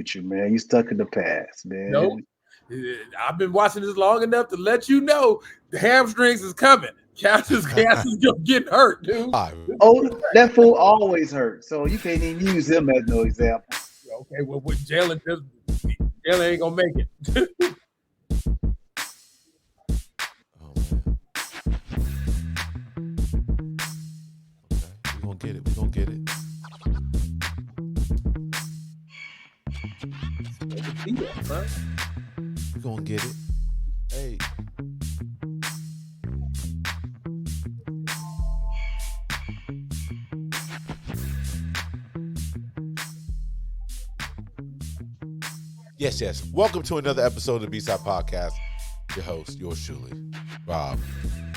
future, man. You stuck in the past, man. Nope. I've been watching this long enough to let you know the hamstrings is coming. Cassius getting hurt, dude. Oh, that fool always hurt, so you can't even use him as no example. Okay, well, with Jalen ain't gonna make it. Oh man. Okay, we're gonna get it. We're gonna get it. We're gonna get it. Hey. Yes. Welcome to another episode of the B-Side Podcast. Your host, yours truly, Rob,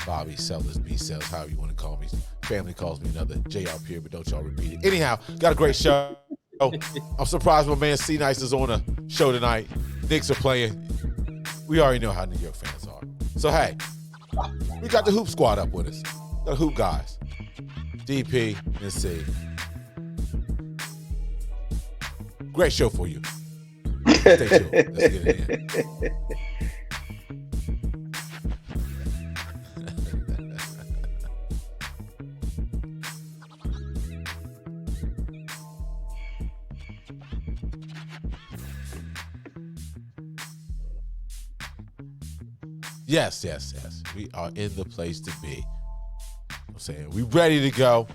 Bobby, Sellers, B-Cells, however you want to call me. Family calls me another JR Pierre, but don't y'all repeat it. Anyhow, got a great show. I'm surprised my man C-Nice is on a show tonight. Knicks are playing. We already know how New York fans are. So, hey, we got the Hoop Squad up with us. The Hoop guys. DP and C. Great show for you. Stay tuned. Let's get it in. Yes. We are in the place to be. I'm saying we ready to go.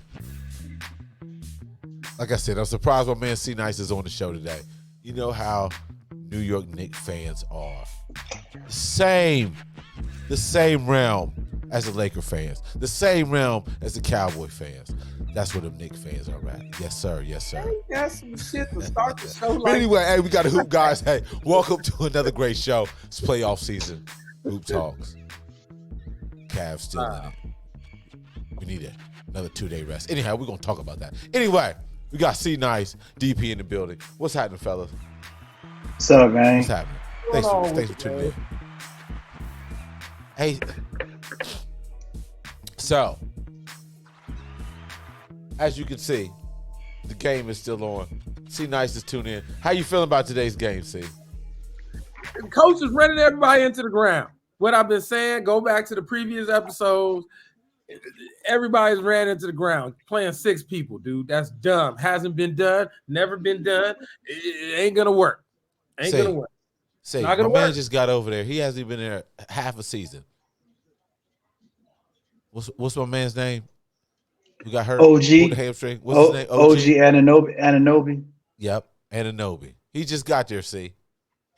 Like I said, I'm surprised my man C-Nice is on the show today. You know how New York Knicks fans are. The same realm as the Laker fans. The same realm as the Cowboy fans. That's where the Knicks fans are at. Yes, sir. Got some shit to start the show. But anyway, hey, we got the Hoop guys. Hey, welcome to another great show. It's playoff season. Hoop Talks. Cavs still in it. We need another 2-day rest. Anyhow, we're going to talk about that. Anyway, we got C-Nice, DP in the building. What's happening, fellas? What's up, man? What's happening? Thanks for tuning in. Hey, so, as you can see, the game is still on. C-Nice is tuning in. How you feeling about today's game, C? The coach is running everybody into the ground. What I've been saying, go back to the previous episodes. Everybody's ran into the ground playing 6 people, dude. That's dumb. Hasn't been done. Never been done. It ain't gonna work. Gonna work. My man just got over there. He hasn't been there half a season. What's my man's name? Who got hurt? OG. The hamstring. What's his name? OG Anunoby. Yep, Anunoby. He just got there. See,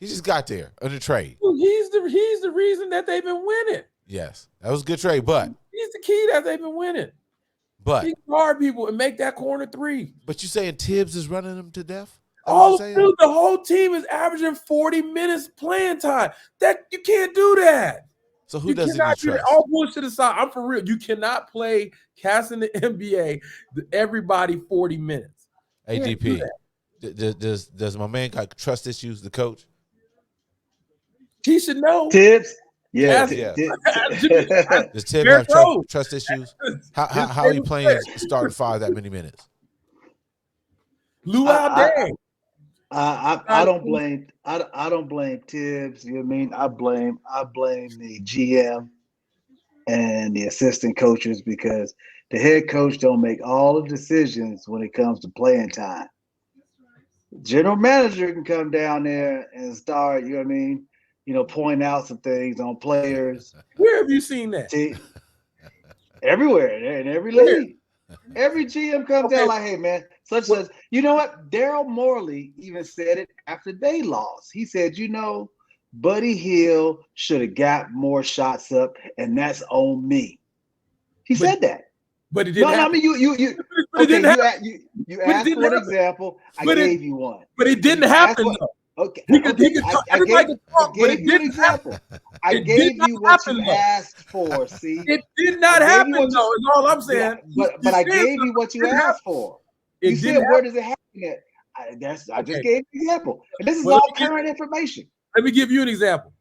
he just got there under trade. He's the reason that they've been winning. Yes, that was a good trade, but he's the key that they've been winning. But he can guard people and make that corner 3. But you saying Tibbs is running them to death? The whole team is averaging 40 minutes playing time. That you can't do that. So who doesn't you trust? All bullshit aside, I'm for real. You cannot play cast in the NBA everybody 40 minutes. ADP. Does my man got trust issues? The coach? He should know. Tibbs. Yeah. Does Tibbs have trust issues? How are you playing starting 5 that many minutes? Luau Day. I don't blame Tibbs. You know what I mean? I blame the GM and the assistant coaches because the head coach don't make all the decisions when it comes to playing time. General manager can come down there and start, you know what I mean? Point out some things on players. Where have you seen that? Everywhere, in every league. Every GM comes down like, hey, man, such as, you know what? Daryl Morley even said it after they lost. He said, Buddy Hield should have got more shots up, and that's on me. He said that. But it didn't happen. I mean, you asked for an example. I gave you one. But it didn't happen, though. Okay. I gave you an example. I gave you what you asked for. See, it did not happen. Though. Is all I'm saying. But I gave you what you asked for. You said, "Where does it happen at?" I just gave you an example, and this is all current information. Let me give you an example.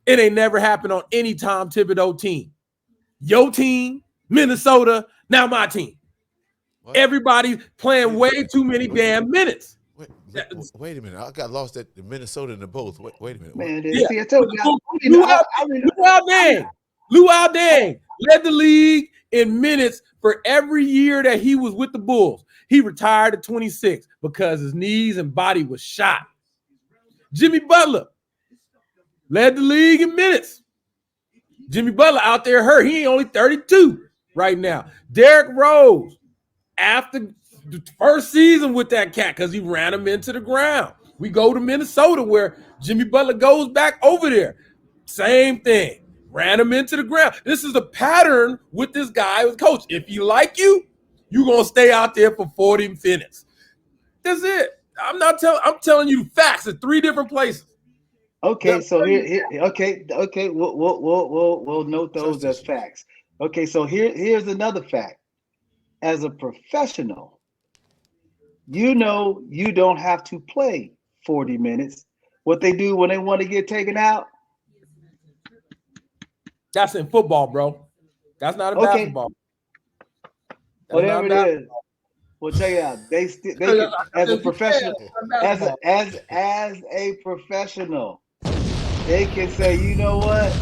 It ain't never happened on any Tom Thibodeau team. Your team, Minnesota, now my team. What? Everybody playing way too many damn minutes. Wait a minute. I got lost at the Minnesota and the both. Wait a minute. Man, Yeah. see, I told you. Luau Deng led the league in minutes for every year that he was with the Bulls. He retired at 26 because his knees and body was shot. Jimmy Butler led the league in minutes. Jimmy Butler out there hurt. He ain't only 32 right now. Derrick Rose, after the first season with that cat, because he ran him into the ground. We go to Minnesota where Jimmy Butler goes back over there. Same thing. Ran him into the ground. This is a pattern with this guy as coach. If he like you, you're going to stay out there for 40 minutes. That's it. I'm telling you facts at 3 different places. Okay, so okay, we'll note those as facts. Okay, so here's another fact. As a professional, you know you don't have to play 40 minutes. What they do when they want to get taken out? That's in football, bro. That's not in basketball. Whatever it is. Well, check it out. They as a professional, as a professional, they can say, you know what?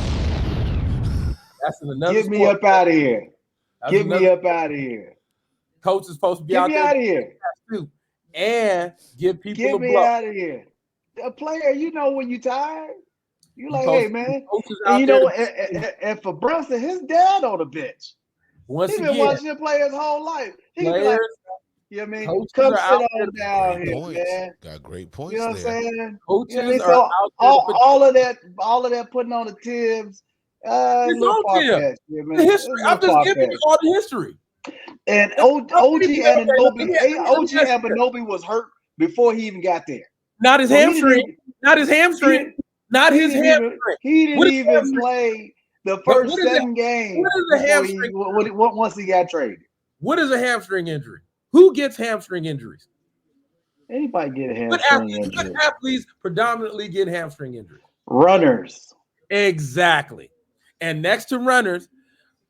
That's in another Get me up out of here. Get me up out of here. Coach is supposed to be out there. Get me out of here. And give people Get a me out of here. A player, you know when you're tired. You like, hey, man. And you know, and for Brunson, his dad on the bench. He's been watching him play his whole life. He can be like, you know what I mean? Come sit on down here, man. Got great points. You know what I'm saying? Coaches you know what I mean? So all of that putting on the Tibbs. It's far-fetched. The history. I'm just giving you all the history. And OG Anunoby was hurt before he even got there. Not his hamstring. Not his hamstring. Not his hamstring. He didn't even play the first 7 games. What is a hamstring? Once he got traded. What is a hamstring injury? Who gets hamstring injuries? Anybody get a hamstring injury? Good athletes predominantly get hamstring injuries. Runners. Exactly. And next to runners,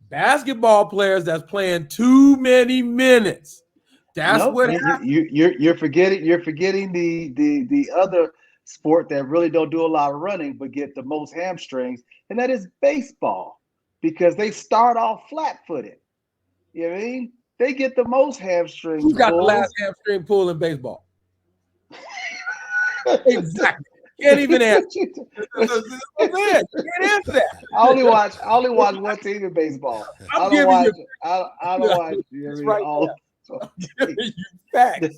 basketball players that's playing too many minutes. That's what happens. You're forgetting the other sport that really don't do a lot of running but get the most hamstrings, and that is baseball, because they start off flat-footed. You know what I mean? They get the most hamstrings. Who got the last hamstring pull in baseball? Exactly. Can't even answer. You can't answer that. I only watch one team in baseball. I don't watch. You know right all. I'm giving you facts.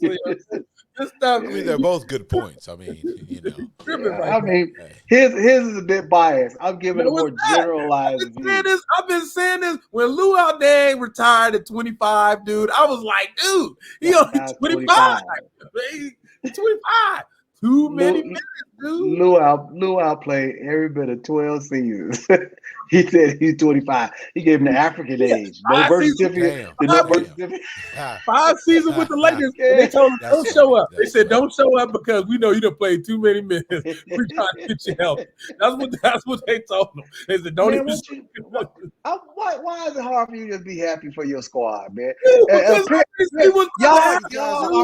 I mean, they're both good points. I mean, you know. I mean, his is a bit biased. I'm giving a more generalized view. I've been saying this when Luau Deng retired at 25, dude. I was like, dude, he only 25. He's 25. Too many minutes, dude. Luau played every bit of 12 seasons. He said he's 25. He gave him the African age. No birth certificate. 5 seasons with the Lakers. They told him, don't show up. They said, don't show up because we know you done played too many minutes. We're trying to get you healthy. That's what they told him. They said, don't even show up. Why is it hard for you to be happy for your squad, man? Y'all are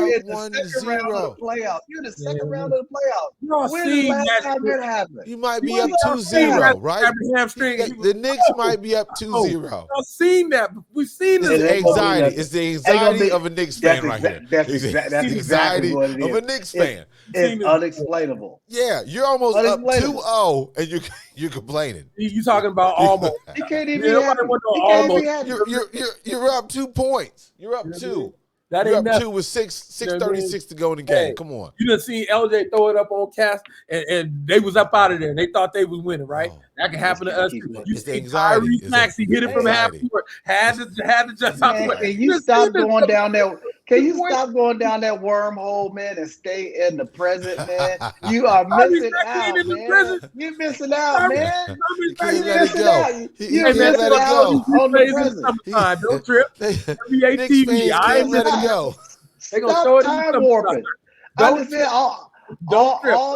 in the second round of the playoffs. You're in the second round of the playoffs. When is the last time that happened? You might be up 2-0, right? The Knicks might be up 2-0. I've seen that. We've seen this. Anxiety. It's the anxiety of a Knicks fan right here. That's exactly what it is. Of a Knicks fan. It's unexplainable. Yeah, you're almost up 2-0 and you're complaining. You talking about almost? You can't even You're up 2 points. You're up 2. That You're ain't up nothing. 2 with 6:36 to go in the game. Hey, come on. You done seen LJ throw it up on cast and they was up out of there. They thought they was winning, right? That can happen to us. You see Tyrese Maxey hit it from half court. Had to jump out the way. Can you stop going down there? Can you stop going down that wormhole, man, and stay in the present, man? You are missing out, man. You're missing out, man. You can't let it go. You're missing out on the present. Don't trip. NBA TV. I ain't let it go. They gonna throw it in warping. I understand all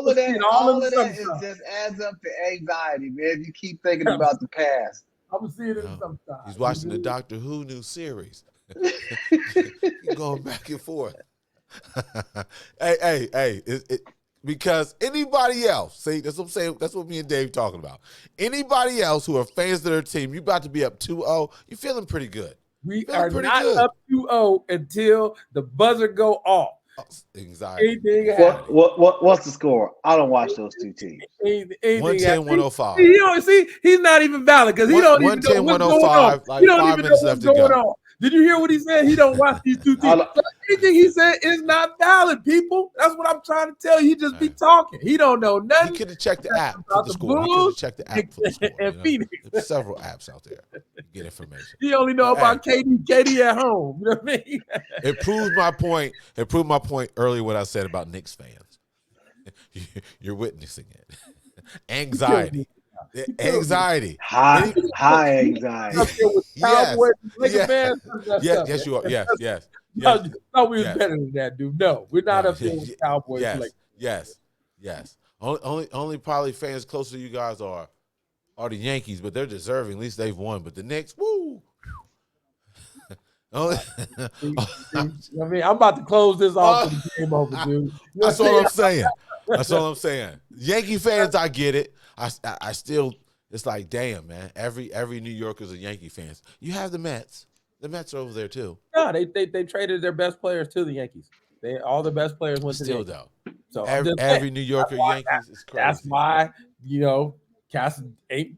of that is just adds up to anxiety, man. If you keep thinking about the past. I'm gonna see it sometimes. He's watching the Doctor Who new series. Going back and forth. hey. Because anybody else, see, that's what I'm saying. That's what me and Dave talking about. Anybody else who are fans of their team, you about to be up 2-0, you're feeling pretty good. We are not up 2-0 until the buzzer go off. Anxiety. What's the score? I don't watch those two teams. 110-105. You know, see, he's not even valid because he don't even know what's going on. Like he don't 5 even know minutes what's left to going go. on. Did you hear what he said? He don't watch these two teams. So anything he said is not valid, people. That's what I'm trying to tell you. He just be talking. He don't know nothing. He could have checked the app for the score. He could have checked the app for the score. And Phoenix. There's several apps out there to get information. He only know about KD at home. You know what I mean? It proves my point. It proved my point earlier what I said about Knicks fans. You're witnessing it. Anxiety. Anxiety. High anxiety. Yes, you are. Yes. No, we was better than that, dude. No, we're not up there with Cowboys. Yes. Only probably fans closer to you guys are the Yankees, but they're deserving. At least they've won. But the Knicks, woo. I mean, I'm about to close this off with the game over, dude. That's all I'm saying. Yankee fans, I get it. I still, it's like, damn, man. Every New Yorker's a Yankee fans. You have the Mets. The Mets are over there too. No, they traded their best players to the Yankees. All the best players went to the Yankees. Though. So every New Yorker Yankees is crazy. That's why Cass ain't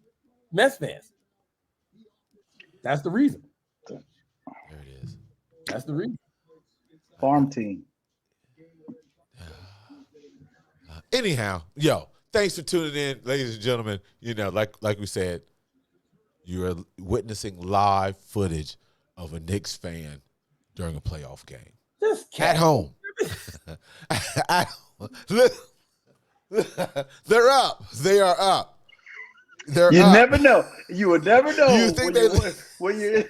Mets fans. That's the reason. There it is. That's the reason. Farm team. Anyhow, thanks for tuning in, ladies and gentlemen. Like we said, you are witnessing live footage of a Knicks fan during a playoff game. At home. They're up. They are up. You never know. You would never know. You think when you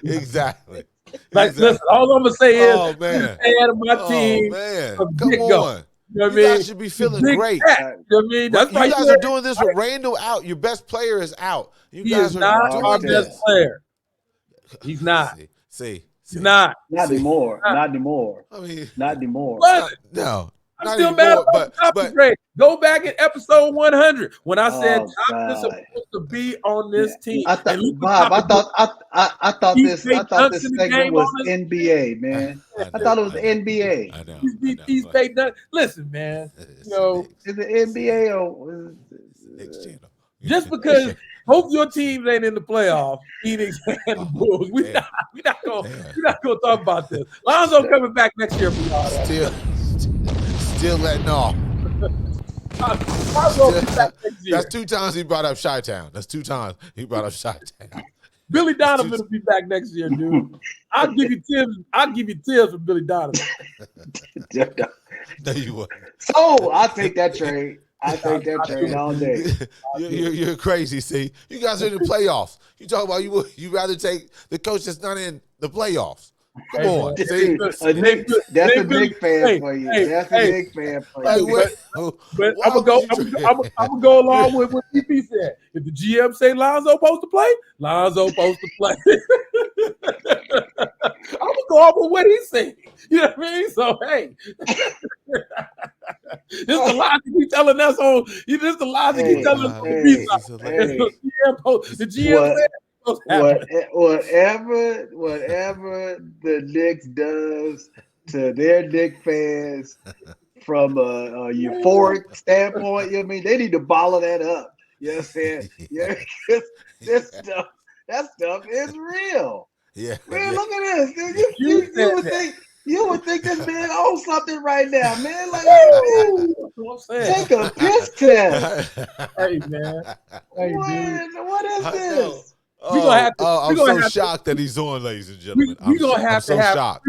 exactly. Listen, all I'm gonna say is, oh man, fan of my team. Man, come on. You know what I mean? Guys should be feeling great. You know what I mean? That's you guys are doing this with Randall out. Your best player is out. You guys is not our best player. He's not. See. He's not. Not anymore. Not anymore. I mean, not anymore. No. I'm still mad about Thompson grade. Go back in episode 100 when I said Thompson is supposed to be on this team. I thought this segment was NBA, man. I thought it was NBA. I know. He's paid nothing. Listen, man. Is it NBA or just because both your teams ain't in the playoffs, Phoenix and the Bulls, we're not gonna talk about this. Lonzo coming back next year for y'all. Still letting off. That's 2 times he brought up Chi-Town. That's 2 times he brought up Chi-Town. Billy Donovan will be back next year, dude. I'll give you tips for Billy Donovan. No, you wouldn't. So I'll take that trade. I take that trade all day. You're crazy. See, you guys are in the playoffs. You talk about you rather take the coach that's not in the playoffs. Come on, see? That's a big fan for you. That's a big fan for you. But I'm gonna go along with what DP said. If the GM say Lonzo supposed to play, Lonzo supposed to play. I'm gonna go off with what he's saying. You know what I mean? So hey, this is the logic he's telling us on. This is the logic he's telling us on the GM said. Whatever the Knicks does to their Knicks fans from a euphoric standpoint, you know what I mean? They need to bottle that up. You know what I'm saying? Yeah, that stuff is real. Yeah. Man, look at this. You would think this man owns something right now, man. Like, take a piss test. Hey, man. Hey, what is this? I'm so shocked that he's on, ladies and gentlemen. We're going to have Cornel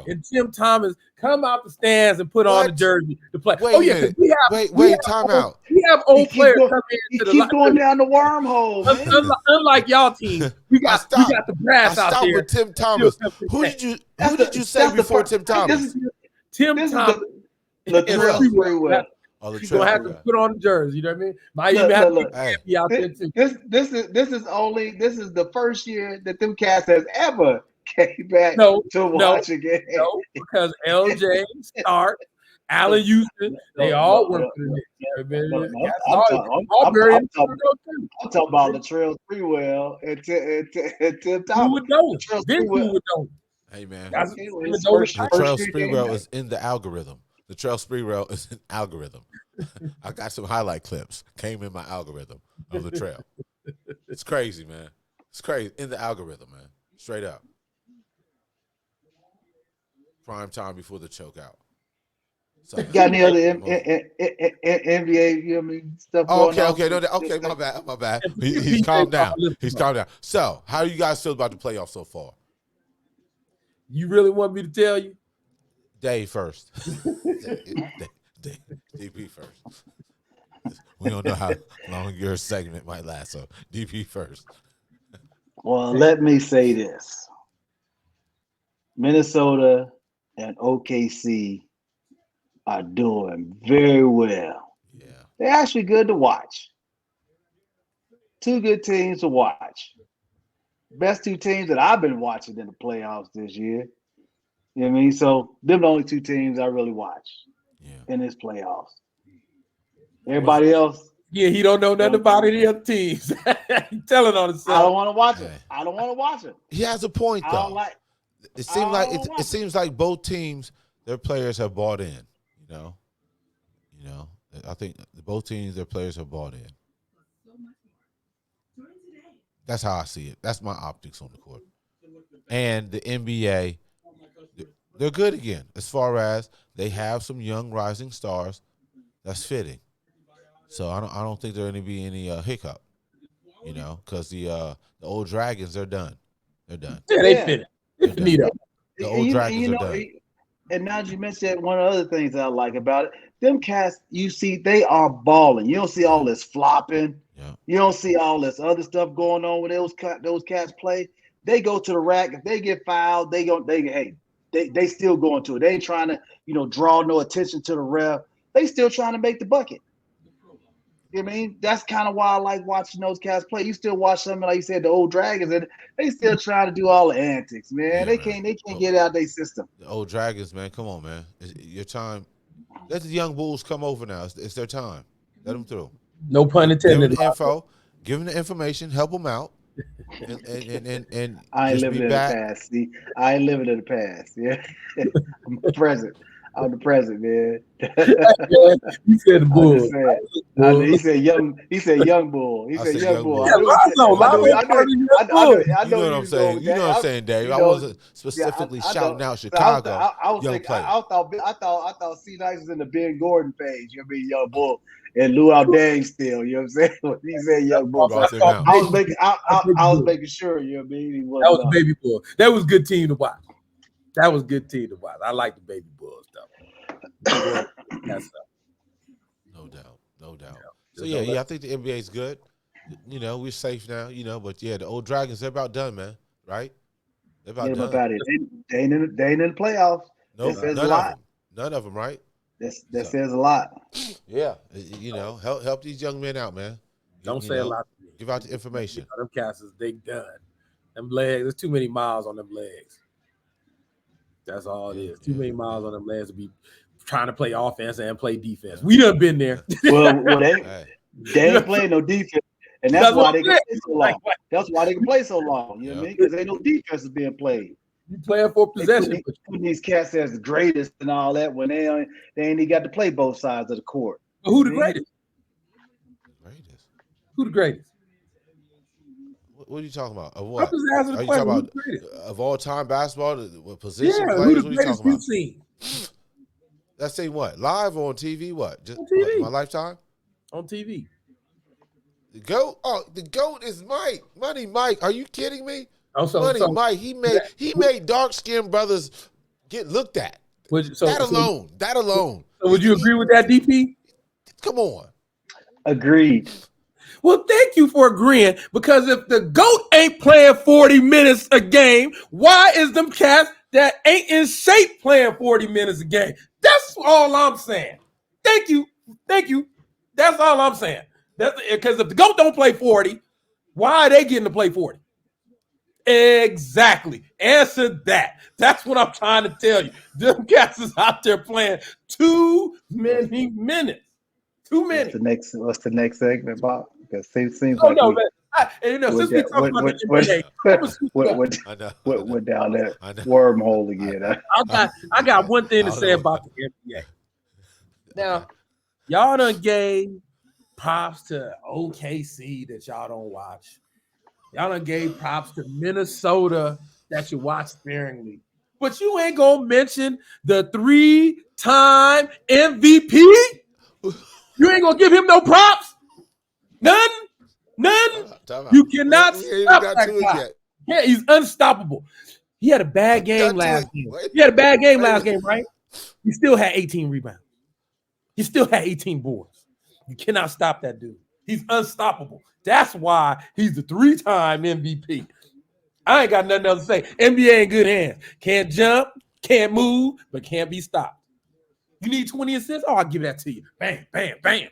and Tim Thomas come out the stands and put on the jersey to play. Wait, time out. We have old players come into the keep going down the wormhole. Unlike y'all team, we got the brass out there. Stop with Tim Thomas. Who did you say before Tim Thomas? Tim Thomas. He's gonna have to put on the jersey. You know what I mean? Might even have to be out there too. This is the first year that them cats has ever came back No, to watch again. No, because LJ, Stark, Allen Houston, they all work for the Knicks. I'm talking about Latrell Sprewell and Tim Who Thomas. would know? Latrell Vince Sprewell. would know. Hey, man. That's Okay, even his though Latrell first year game Sprewell back. is in the algorithm. Latrell Sprewell is an algorithm. I got some highlight clips. Came in my algorithm of Latrell. It's crazy, man. It's crazy. In the algorithm, man. Straight up. Prime time before the chokeout. So, Got any other NBA, you know what I mean, stuff going on? Okay, my bad. He's calmed down. He's calmed down. So, how you guys feel about the playoffs so far? You really want me to tell you? Dave first. DP first. We don't know how long your segment might last, so DP first. Well, let me say this. Minnesota and OKC are doing very well. Yeah. They're actually good to watch. Two good teams to watch. Best two teams that I've been watching in the playoffs this year. You know what I mean? So them the only two teams I really watch in this playoffs. Everybody else. Yeah, he don't know nothing about any other teams. He's telling on himself. I don't want to watch it. I don't want to watch it. He has a point though. I don't like. It seems like both teams, their players have bought in. You know. I think both teams, their players have bought in. That's how I see it. That's my optics on the court. And the NBA, they're good again as far as they have some young rising stars that's fitting. So I don't think there's going to be any hiccup, because the old Dragons, they're done. They're done. Yeah, they fit it. They finito. The old Dragons are done. And now you mentioned one of the other things I like about it. Them cats, you see, they are balling. You don't see all this flopping. Yeah. You don't see all this other stuff going on when those cats play. They go to the rack. If they get fouled, they still going to it. They ain't trying to, draw no attention to the ref. They still trying to make the bucket. You know what I mean? That's kind of why I like watching those cats play. You still watch something like you said, the old Dragons, and they still trying to do all the antics, man. Yeah, they can't get out their system. The old Dragons, man, come on, man. It's your time. Let the young Bulls come over now. It's their time. Let them through. No pun intended. Give them the info. Give them the information. Help them out. And I ain't living in the past. See, I ain't living in the past. Yeah, I'm the present. I'm the present, man. You said the bull. He said young. He said young bull. He said young bull. You know what I'm saying. You know what I'm saying, Dave. I wasn't specifically shouting out Chicago. I thought C Nice was in the Ben Gordon page. You know what I mean, young bull. And Luau Dang still, you know what I'm saying? When he said young bull, I was making sure, you know what I mean? That was a baby bull. That was a good team to watch. I like the baby bull stuff. No doubt. So I think the NBA is good. We're safe now. But the old Dragons, they're about done, man. Right? They're about done. About it. They ain't in the playoffs. No, none of them, right? That says a lot. Yeah, help these young men out, man. Don't say a lot. Give out the information. Them cats, they done. Them legs, there's too many miles on them legs. That's all it is. Too many miles on them legs to be trying to play offense and play defense. We done been there. Well, they ain't playing no defense, and that's why they can play so long. That's why they can play so long. You know what I mean? Because ain't no defense is being played. You playing for possession. Putting these cats as the greatest and all that when they ain't even got to play both sides of the court. But who the greatest? Who the greatest? What are you talking about? Of what? I'm just asking the question. Talking about of all time basketball? What position players? Who the what are you greatest talking you've seen? That's saying what? Live or on TV? What? Just on TV. My lifetime? On TV. The GOAT? Oh, the GOAT is Mike. Money Mike. Are you kidding me? Money Mike. He made dark-skinned brothers get looked at. That alone. So would you agree with that, DP? Come on. Agreed. Well, thank you for agreeing, because if the GOAT ain't playing 40 minutes a game, why is them cats that ain't in shape playing 40 minutes a game? That's all I'm saying. Thank you. That's all I'm saying. That's because if the GOAT don't play 40, why are they getting to play 40? Exactly. Answer that. That's what I'm trying to tell you. Them cats is out there playing too many minutes. Too many. What's the next segment, Bob? Because it seems Oh like no, we man. Since we talked about the what NBA, I'm gonna switch it up. I know. what down that I know. wormhole again? I got one thing to I don't say know. about the NBA. Now, y'all done gave props to OKC that y'all don't watch. Y'all done gave props to Minnesota that you watch sparingly. But you ain't gonna mention the 3-time MVP? You ain't gonna give him no props? None? Time out. You cannot We ain't even stop got that to it guy. yet. Yeah, he's unstoppable. He had a bad game last game. Wait. He had a bad game last game, right? He still had 18 rebounds. He still had 18 boards. You cannot stop that dude. He's unstoppable. That's why he's the 3-time MVP. I ain't got nothing else to say. NBA in good hands. Can't jump, can't move, but can't be stopped. You need 20 assists? Oh, I'll give that to you. Bam, bam, bam.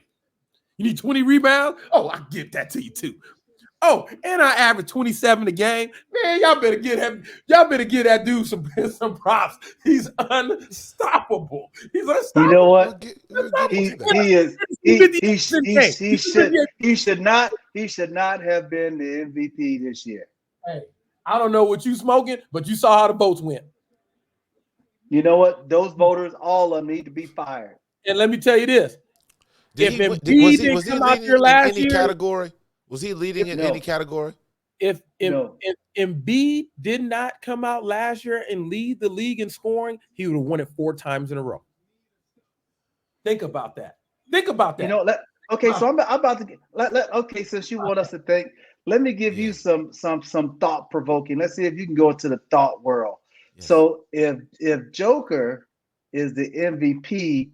You need 20 rebounds? Oh, I'll give that to you too. Oh, and I average 27 a game. Man, y'all better get that dude some props. He's unstoppable. He's unstoppable. You know what? We'll get He to that. he is he should not have been the MVP this year. Hey, I don't know what you smoking, but you saw how the votes went. You know what? Those voters, all of them, need to be fired. And let me tell you this: Was he leading in any category? Was he leading in any category? If Embiid did not come out last year and lead the league in scoring, he would have won it 4 times in a row. Think about that. You know, so I'm about to get. Okay, since you want us to think, let me give you some thought provoking. Let's see if you can go into the thought world. Yes. So if Joker is the MVP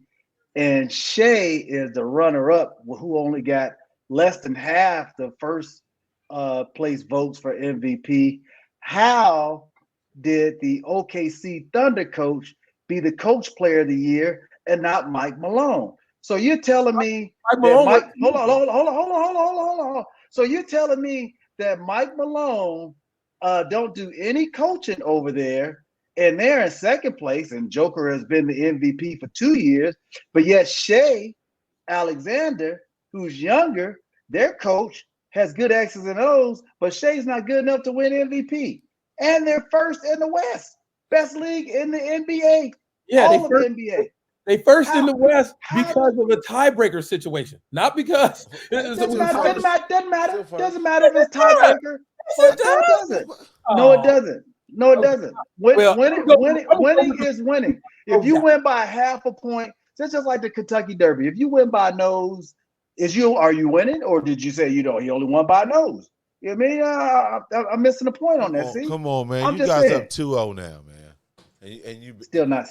and Shea is the runner up, who only got less than half the first place votes for MVP, how did the OKC Thunder coach be the coach player of the year and not Mike Malone? So you're telling me that hold on. So you're telling me that Mike Malone don't do any coaching over there, and they're in second place, and Joker has been the MVP for 2 years, but yet Shea Alexander, who's younger, their coach has good X's and O's, but Shea's not good enough to win MVP. And they're first in the West, best league in the NBA. Yeah, all of the NBA. They first in the West because of a tiebreaker situation, not because doesn't matter if it's tiebreaker. No, it doesn't. Winning is winning. If you win by half a point, it's just like the Kentucky Derby. If you win by a nose, are you winning, or did you say he only won by a nose? You know what I mean? I'm missing the point on that. See, come on, man. You guys up 2-0 now, man. And you still not.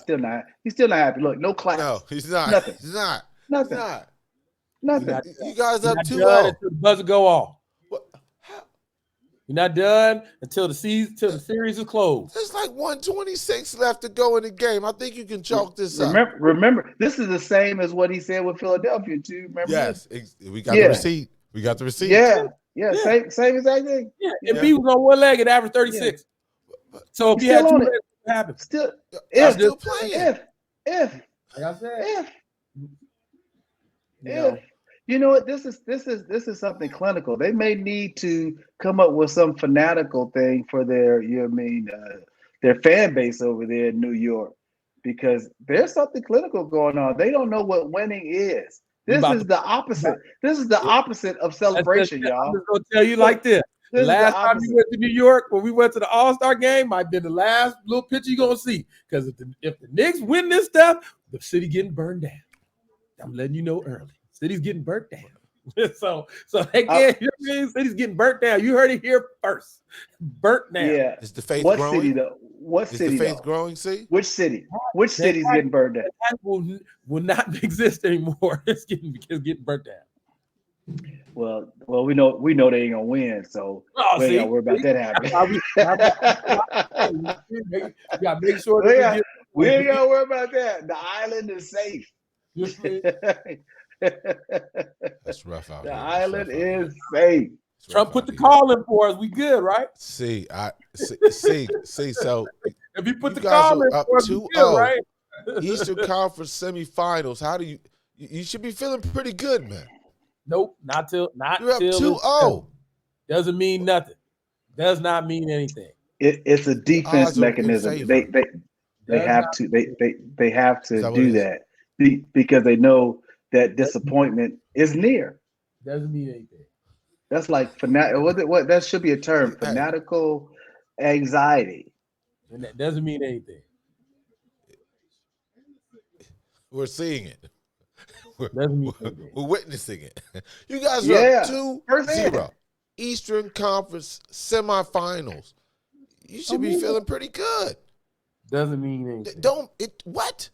He's still not happy. Look, no class. No, he's not. Nothing. He's not. Nothing. He's not. Nothing. You guys up 2-0 until the buzzer go off. What? You're not done until the series is closed. There's like 126 left to go in the game. I think you can chalk this up. Remember, this is the same as what he said with Philadelphia too. Remember? Yes, we got the receipt. We got the receipt. Yeah. Same exact thing. Yeah, if he was on one leg, it averaged 36. Yeah. So if he had 2 legs, what happened? Still playing. If like I said, if you know what, this is something clinical. They may need to come up with some fanatical thing for their their fan base over there in New York, because there's something clinical going on. They don't know what winning is. This is the opposite. This is the opposite of celebration, y'all. I'm just gonna tell you like this. The last time we went to New York, when we went to the All-Star game, might have been the last little picture you're gonna see. Because if the Knicks win this stuff, the city getting burned down. I'm letting you know early. City's getting burnt down. so they can't. City's getting burnt down. You heard it here first. Burnt down. Yeah. Is the faith growing? What city though? What city? Is the faith growing? See? Which city? Which city's getting burned down? That will not exist anymore. It's getting burnt down. Well, we know they ain't gonna win, so we ain't gotta worry about that happening. We gotta make sure we ain't gotta worry about that. The island is safe. That's rough out the here. island is safe. Trump put the call in for us. We good, right? See. So If he put you the guys call in are up for us, we 2-0. good, right? Eastern Conference semifinals. How do you should be feeling pretty good, man. Nope, not till You're up 2-0. Doesn't mean nothing. Does not mean anything. It's a The defense odds are in mechanism. favor. They have to do is? that because they know that disappointment is near. Doesn't mean anything. That's like what that should be a term, Hey. fanatical anxiety. And that doesn't mean anything. We're seeing it. Doesn't mean anything. We're witnessing it. You guys are up 2-0. firsthand. Eastern Conference semifinals. You should be feeling pretty good. Doesn't mean anything. What?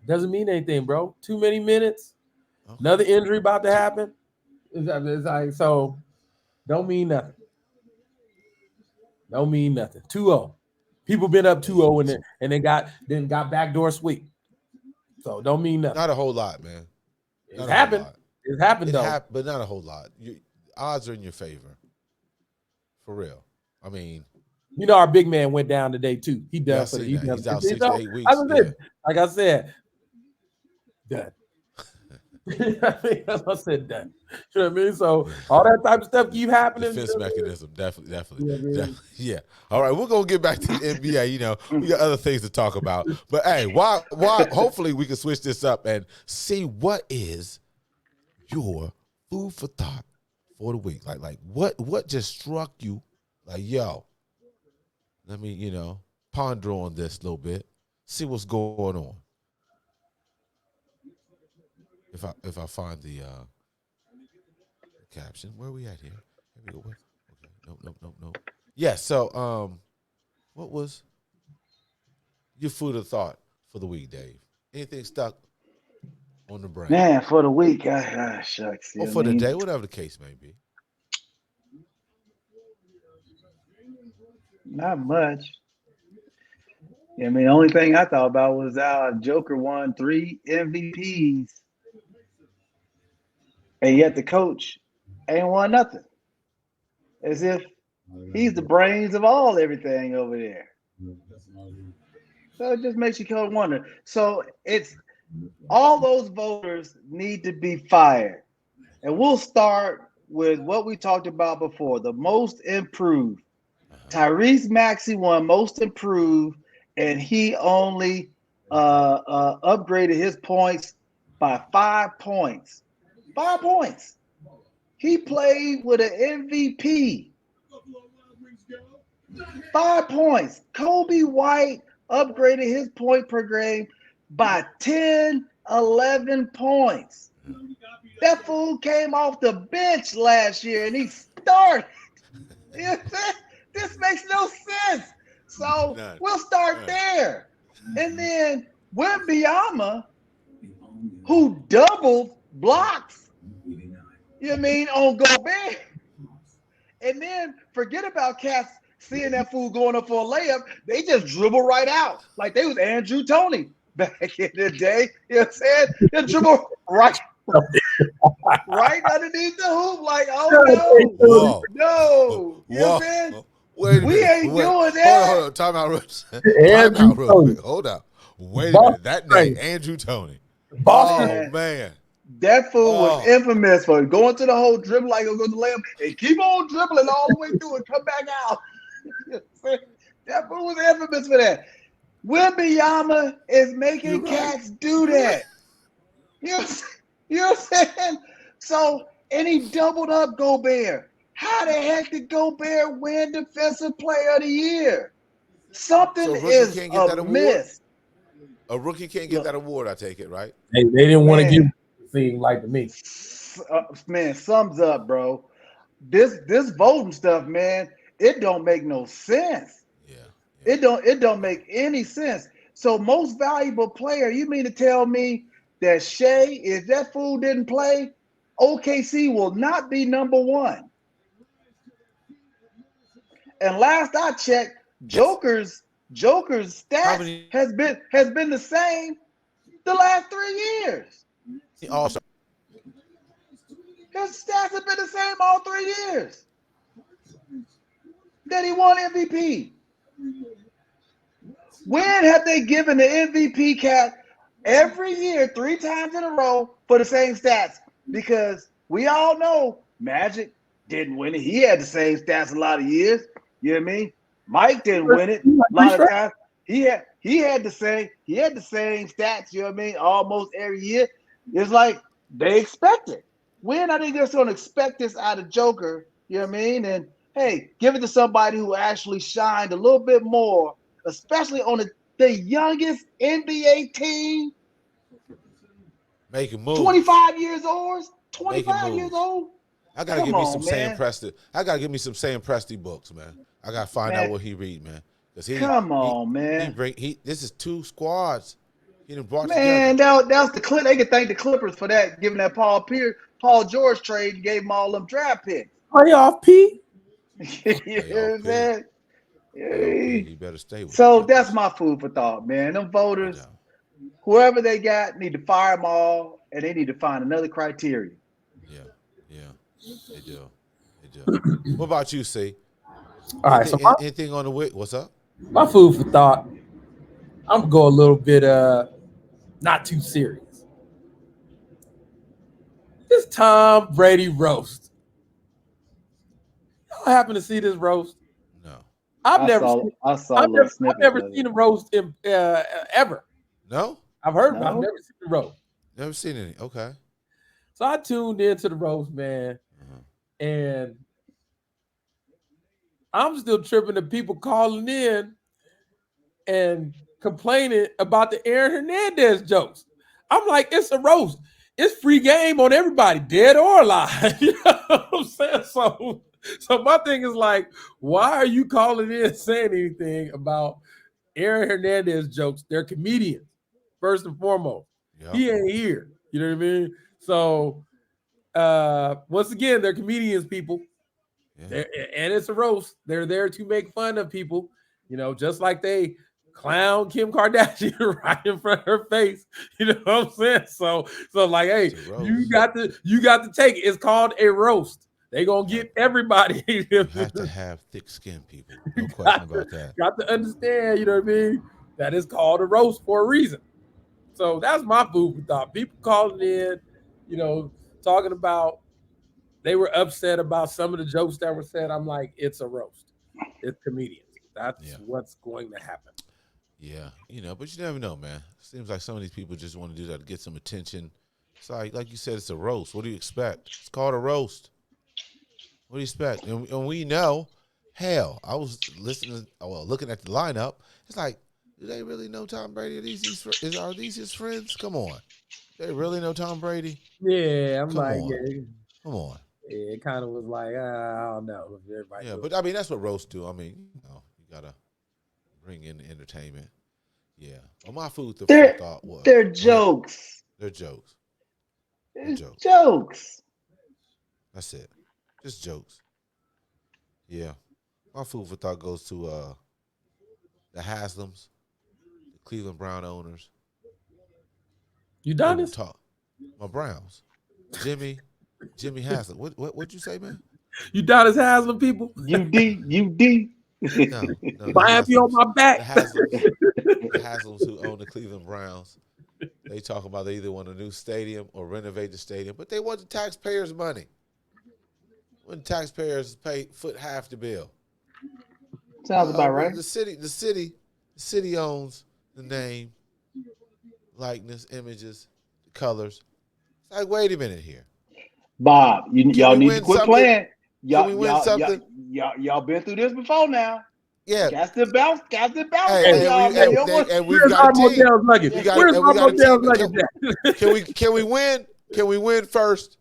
Doesn't mean anything, bro. Too many minutes. Okay. Another injury about to happen. It's like, so don't mean nothing. Don't mean nothing. 2-0. People been up 2-0 and they got backdoor sweep. So don't mean nothing. Not a whole lot, man. It's happened. It's happened though. But not a whole lot. Odds are in your favor. For real. I mean, you know, our big man went down today too. He done. He's out 6 to 8 weeks. Like I said, done. I said done. You know what I mean? So all that type of stuff keep happening. Defense mechanism, definitely. Yeah. All right, we're gonna get back to the NBA. You know, we got other things to talk about. But hey, why? Hopefully, we can switch this up and see what is your food for thought for the week. Like what just struck you? Like, yo, let me ponder on this a little bit. See what's going on. If I find the caption, where are we at here? Here we go. Okay. Nope. Yeah. So, what was your food of thought for the week, Dave? Anything stuck on the brain? Man, for the week, shucks. Or for the day, whatever the case may be. Not much. I mean, the only thing I thought about was Joker won 3 MVPs. And yet the coach ain't won nothing. As if he's the brains of everything over there. So it just makes you kind of wonder. So it's all those voters need to be fired. And we'll start with what we talked about before, the most improved. Tyrese Maxey won most improved, and he only upgraded his points by 5 points. 5 points. He played with an MVP. 5 points. Kobe White upgraded his point per game by 10, 11 points. That fool came off the bench last year and he started. This makes no sense. So we'll start there. And then Wembanyama, who doubled blocks, you know what I mean, on Gobert. And then forget about cats seeing that fool going up for a layup. They just dribble right out. Like they was Andrew Toney back in the day. You know what I'm saying? They dribble right underneath the hoop. Like, oh no. No. You know what I'm saying? Wait a minute. We ain't doing that. Hold on. Time out real quick. Hold up. Wait a minute. That name, Andrew Toney. Boston. Oh, man. That fool was infamous for going to the whole dribble like go to the layup and keep on dribbling all the way through and come back out. That fool was infamous for that. Wembanyama is making cats do that. You know what I'm saying? So, and he doubled up Gobert. How the heck did Gobert win Defensive Player of the Year? Something is amiss. A rookie can't get that award, I take it, right? Hey, they didn't want to give thing like to me. Man, sums up, bro. This voting stuff, man, it don't make no sense. Yeah. It don't make any sense. So most valuable player, you mean to tell me that Shea, if that fool didn't play, OKC will not be number 1. And last I checked, Joker's stats has been the same the last 3 years. Also, His stats have been the same all 3 years that he won MVP. When have they given the MVP cat every year 3 times in a row for the same stats? Because we all know Magic didn't win it. He had the same stats a lot of years. You know what I mean? Mike didn't win it a lot of times. He had the same stats, you know what I mean, almost every year. It's like they expect it. When are they just gonna expect this out of Joker? You know what I mean? And hey, give it to somebody who actually shined a little bit more, especially on the youngest NBA team. Making moves. 25 years old. 25 years old. I gotta give me some Sam Presti. I gotta give me some Sam Presti books, man. I gotta find out what he read, man. Come on, man. This is 2 squads. He done brought man, together. that was the Clip. They could thank the Clippers for that, giving that Paul George trade and gave him all them draft picks. Playoff P. You know what I'm saying? You better stay with So that's my food for thought, man. Them voters, whoever they got, need to fire them all, and they need to find another criteria. Yeah, they do. What about you, C? All right, so anything on the wick? What's up? My food for thought. I'm gonna go a little bit not too serious. This Tom Brady roast. Y'all happen to see this roast? No. I've never seen a roast ever. No? I've heard about it. I've never seen the roast. Never seen any. Okay. So I tuned into the roast, man. And I'm still tripping at people calling in and complaining about the Aaron Hernandez jokes. I'm like, it's a roast. It's free game on everybody, dead or alive. You know what I'm saying? So my thing is like, why are you calling in saying anything about Aaron Hernandez jokes? They're comedians, first and foremost. Yep. He ain't here. You know what I mean? So once again, they're comedians, people. Yeah. And it's a roast. They're there to make fun of people, you know, just like they clown Kim Kardashian right in front of her face. You know what I'm saying? So like, hey, you got to take it. It's called a roast. They gonna get everybody. You have to have thick skin, people. No question about that. Got to understand, you know what I mean? That is called a roast for a reason. So that's my food for thought. People calling in, you know, talking about they were upset about some of the jokes that were said. I'm like, it's a roast. It's comedians. That's what's going to happen. Yeah, you know, but you never know, man. Seems like some of these people just want to do that to get some attention. It's like you said, it's a roast. What do you expect? It's called a roast. What do you expect? And we know, hell, I was looking at the lineup. It's like, do they really know Tom Brady? Are these his friends? Come on. They really know Tom Brady? Yeah, I'm Come on. Yeah, it kind of was like, I don't know. Yeah, but I mean, that's what roasts do. I mean, you know, you got to bring in the entertainment. Yeah. Well, my food for thought was. They're jokes. They're jokes. Jokes. That's it. Just jokes. Yeah. My food for thought goes to the Haslams, the Cleveland Brown owners. You done this? My Browns. Jimmy Haslam. What'd you say, man? You Donis Haslam people? UD. No. Miami on my back. The Haslams who own the Cleveland Browns. They talk about they either want a new stadium or renovate the stadium, but they want the taxpayers' money. When taxpayers foot half the bill. Sounds about right. The city owns the name, likeness, images, the colors. It's like, wait a minute here. Bob, y'all need to quit playing. Can we win something? Y'all been through this before now. Yeah. Got to bounce. And we've got a team. Can we win? Can we win first?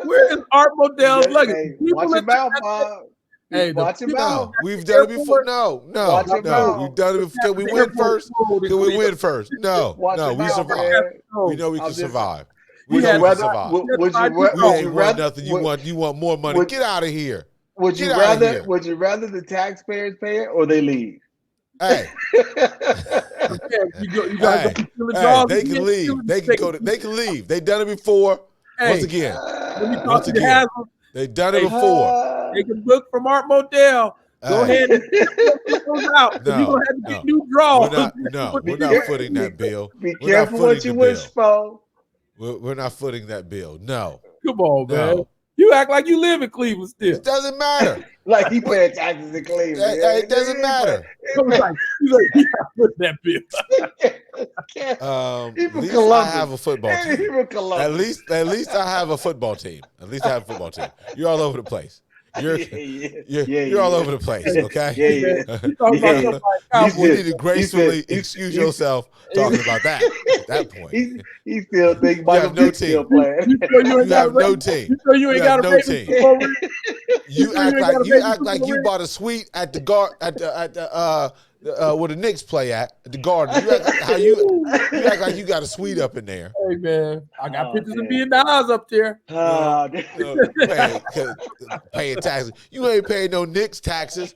Where's Art Modell's luggage? Hey, watch your mouth, Bob. Hey, watch your mouth. We've done it before. No. We've done it before. Can we win first? Can we win first? No. We survive. We know we can survive. We know we can survive. Would you rather nothing? You want more money? Get out of here. Would you rather the taxpayers pay it or they leave? Hey. They can leave. They can leave. They've done it before. Once again, Let me talk Once to again, Haslam. they've done it before. They can book from Art Modell. Go ahead and those out. No, You're gonna have to get new We're draws. not footing that bill. Be We're not careful what footing you the wish bill. for. We're not footing that bill. No. Come on, man. No. You act like you live in Cleveland still. It doesn't matter. Like he paying taxes in Cleveland. It doesn't matter. He's like, yeah, put that bill. At least I have a football team. At least I have a football team. At least I have a football team. You're all over the place. You're all over the place, okay? You need to gracefully excuse yourself talking about that at that point. He still thinks Michael no Vick still team. playing. You have no team. You ain't got no team. You act like you bought a suite at the where the Knicks play at the Garden. You act like you got a suite up in there. Hey man, I got pictures of me and Nas up there. Paying taxes. You ain't paying no Knicks taxes.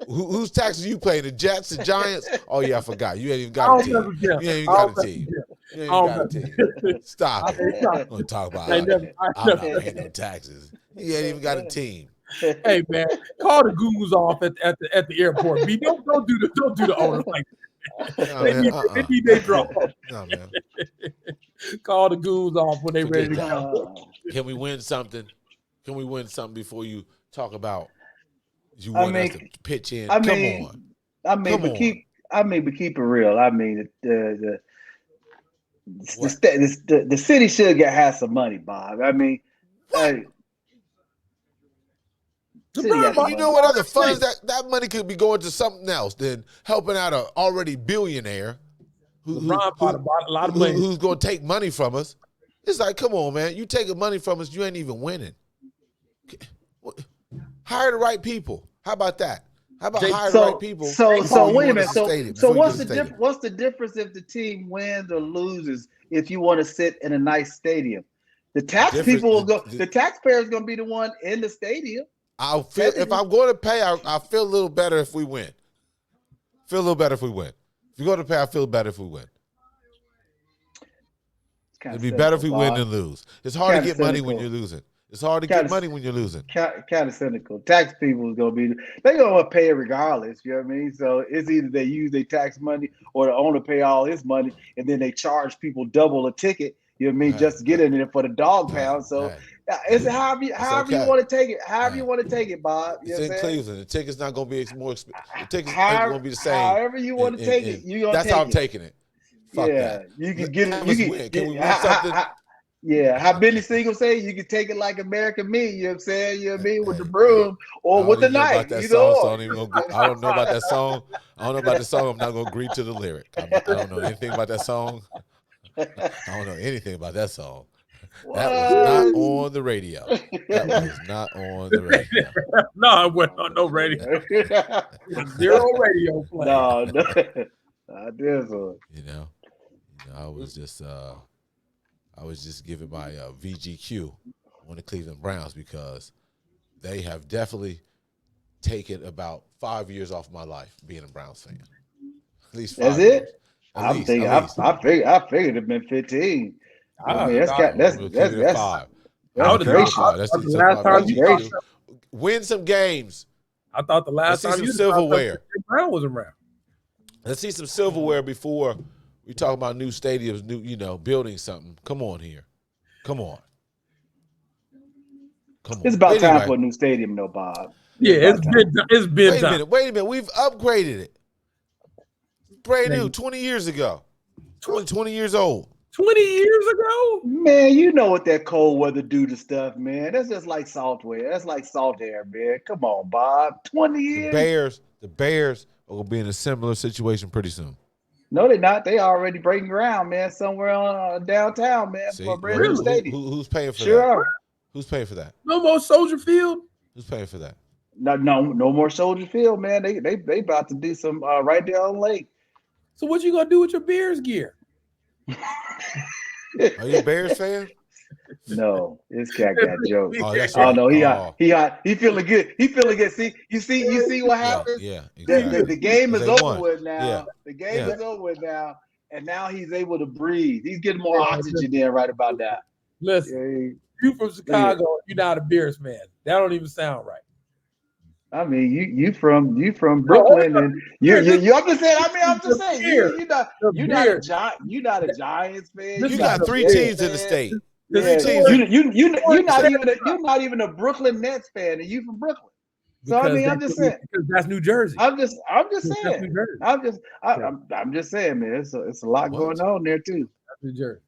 Whose taxes you paying? The Jets, the Giants? Oh yeah, I forgot. You ain't even got a team. You ain't even got a team. You ain't got a team. Stop it. I'm gonna talk about it. I'm not paying no taxes. You ain't even got a team. Hey man, call the goons off at the airport. B, don't do the owner like that. They need their draw. No, man. Call the goons off when they ready to go. Can we win something? Can we win something before you talk about you want us to pitch in? Come on. But keep it real. I mean the city should have some money, Bob. I mean, you know what other funds that money could be going to something else than helping out an already billionaire who's going to take money from us. It's like, come on, man. You taking money from us, you ain't even winning. Hire the right people. How about that? How about hire the right people? So wait a minute. So what's the difference if the team wins or loses if you want to sit in a nice stadium? The taxpayers are going to be the one in the stadium. If I'm going to pay, I feel a little better if we win. If you go to pay, I feel better if we win. It'd be better if we win than lose. It's hard to get money when you're losing. Kind of cynical. Tax people is gonna they're gonna pay it regardless. You know what I mean? So it's either they use their tax money or the owner pay all his money and then they charge people double a ticket. You know what I mean? Just to get in there for the dog pound. So it's however you want to take it. However you want to take it, Bob. It's in Cleveland. The ticket's not going to be more expensive. The ticket's going to be the same. However you want to take it, you're going to take it. That's how I'm taking it. Fuck that. You can get it. Can we win something? How Benny Siegel say, you can take it like American Me. You know what I'm saying? You know what I mean? With the broom or with the knife. I don't know about that song. I don't know about the song. I'm not going to agree to the lyric. I don't know anything about that song. I don't know anything about that song. What? That was not on the radio. No, it wasn't on no radio. Zero radio play. No, not this one. You know, I was just giving my VGQ on the Cleveland Browns because they have definitely taken about 5 years off my life being a Browns fan. At least 5 years. That's it. I figured it'd been 15. I mean, that's 5. That's great. Win some games. I thought the last time you silverware. Brown was around. Let's see some silverware before we talk about new stadiums, building something. Come on here. Come on. It's about time for a new stadium, though, Bob. It's been time. Wait a minute. We've upgraded it. Brand new, 20 years ago. 20 years old. 20 years ago? Man, you know what that cold weather do to stuff, man. That's just like saltware. That's like salt air, man. Come on, Bob. 20 years. The Bears are going to be in a similar situation pretty soon. No, they're not. They already breaking ground, man, somewhere on downtown, man, for a brand new stadium. Who's paying for that? Sure. Who's paying for that? No more Soldier Field? Who's paying for that? No more Soldier Field, man. They about to do some right there on the lake. So what you gonna do with your Bears gear? Are you a Bears fan? No, this cat got jokes. Oh, that's right. Oh no, he feeling good. He feeling good. See, you see what happens? Yeah, exactly. The game is over with now. Yeah. The game is over with now, and now he's able to breathe. He's getting more oxygen in right about now. Listen, you from Chicago, you're not a Bears fan. That don't even sound right. I mean, you from Brooklyn, and you. I'm just saying. I mean, I'm just saying. You're not a Giants fan. You got three teams in the state. Yeah, you're not even a Brooklyn Nets fan, and you from Brooklyn. So I mean, I'm just saying because that's New Jersey. I'm just saying. I'm just saying, man. It's a lot going on there too. That's New Jersey.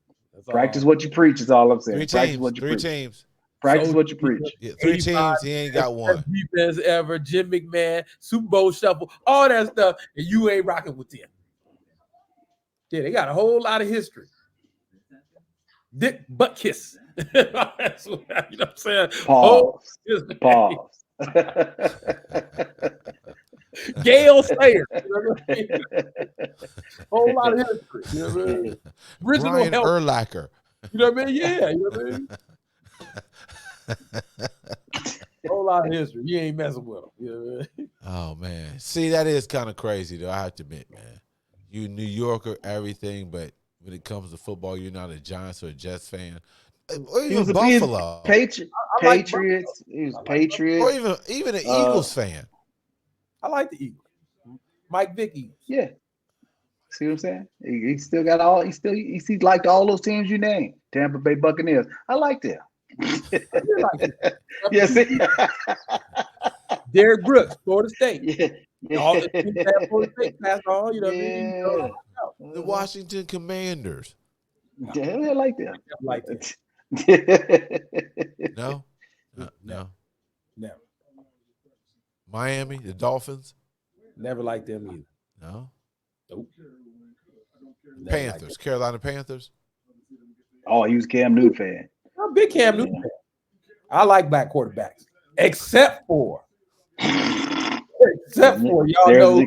Practice what you preach is all I'm saying. Three teams. Practice what you preach. Yeah, 3 teams. He ain't got one. Defense ever. Jim McMahon, Super Bowl shuffle, all that stuff, and you ain't rocking with them. Yeah, they got a whole lot of history. Dick butt kiss. That's what, you know what I'm saying? Pause. Gail Slayer. You know what I mean? Whole lot of history. You know what I mean? Original Brian help. Urlacher. You know what I mean? Yeah. You know what I mean? Whole lot of history. You ain't messing with them. You know what I mean? Oh man. See, that is kind of crazy though. I have to admit, man. You New Yorker, everything, but when it comes to football, you're not a Giants or a Jets fan. Or even Buffalo. Patriots. He was Patriots. Or even an Eagles fan. I like the Eagles. Mike Vick Eagles. Yeah. See what I'm saying? He still got all. He liked all those teams you named. Tampa Bay Buccaneers. I like them. Yes. Derek Brooks, Florida State. Yeah. All the teams that Florida State passed on. You know what I mean? The Washington Commanders. Yeah, I like them. I like them. No. Never. Miami, the Dolphins. Never liked them either. No. Nope. Panthers, Carolina Panthers. Oh, he was Cam Newton fan. I'm a big Cam Newton fan. I like black quarterbacks, except for y'all know.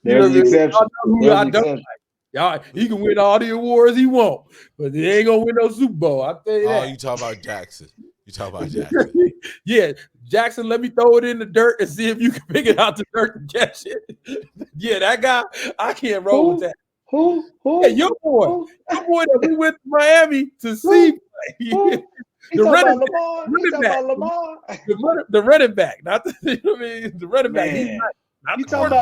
There's an exception. Y'all know who I don't like. Y'all, he can win all the awards he want, but he ain't gonna win no Super Bowl. I tell you that. Oh, you talk about Jackson. Jackson. Yeah, Jackson. Let me throw it in the dirt and see if you can pick it out the dirt and catch it. Yeah, that guy. I can't roll with that. Who? Yeah, your boy that we went to Miami to see. The running back, not the, you know what I mean? The running back. He's not you talking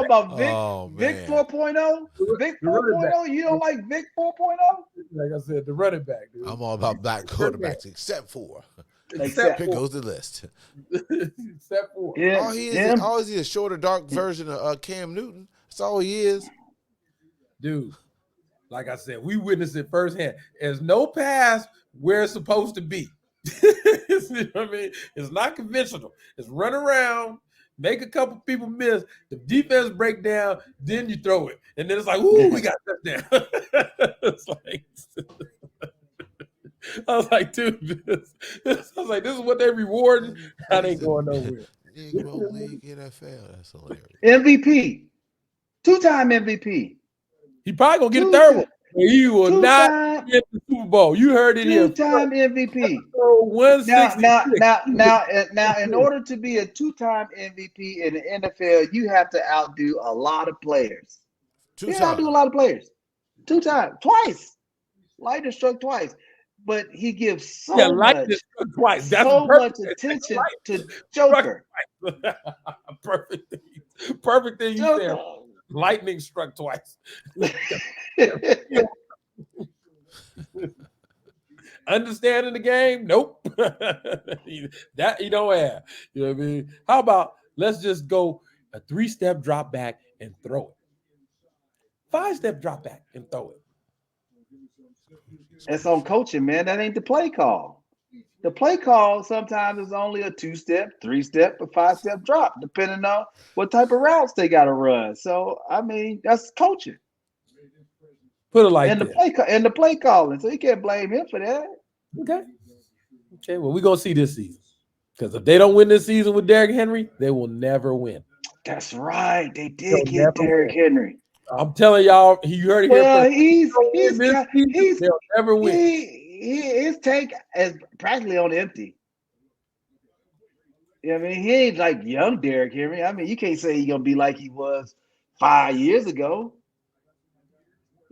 about Vic? Oh, Vic 4.0? Vic 4.0? You don't like Vic 4.0? Like I said, the running back, dude. I'm all about black quarterbacks, except for. Here goes the list. Except for. Yeah, all he is a shorter, dark version of Cam Newton. That's all he is. Dude, like I said, we witnessed it firsthand. There's no pass where it's supposed to be. You know what I mean? It's not conventional. It's run around, make a couple people miss, the defense break down, then you throw it. And then it's like, ooh, we got touchdown. It's like, I was like, dude, this is what they reward. That ain't going nowhere. Negro League NFL. That's hilarious. MVP. 2-time MVP. He probably gonna get a third one. He will not get the Super Bowl. You heard it here. 2-time MVP. Now, in order to be a 2-time MVP in the NFL, you have to outdo a lot of players. Outdo a lot of players. 2 times, twice. Lightning struck twice, but he gives so much attention to Joker. Perfect thing you said. Lightning struck twice. Understanding the game? Nope. That you don't have. You know what I mean? How about let's just go a 3-step drop back and throw it. 5-step drop back and throw it. That's on coaching, man. That ain't the play call. The play call sometimes is only a 2-step, 3-step, or 5-step drop, depending on what type of routes they got to run. So, I mean, that's coaching. Put it like that. And the play calling. So you can't blame him for that. Okay. Well, we're going to see this season. Because if they don't win this season with Derrick Henry, they will never win. That's right. They did get Derrick Henry. I'm telling y'all, you heard it here. Well, he'll never win. His tank is practically on empty. I mean, he ain't like young Derrick Henry. I mean, you can't say he's gonna be like he was 5 years ago.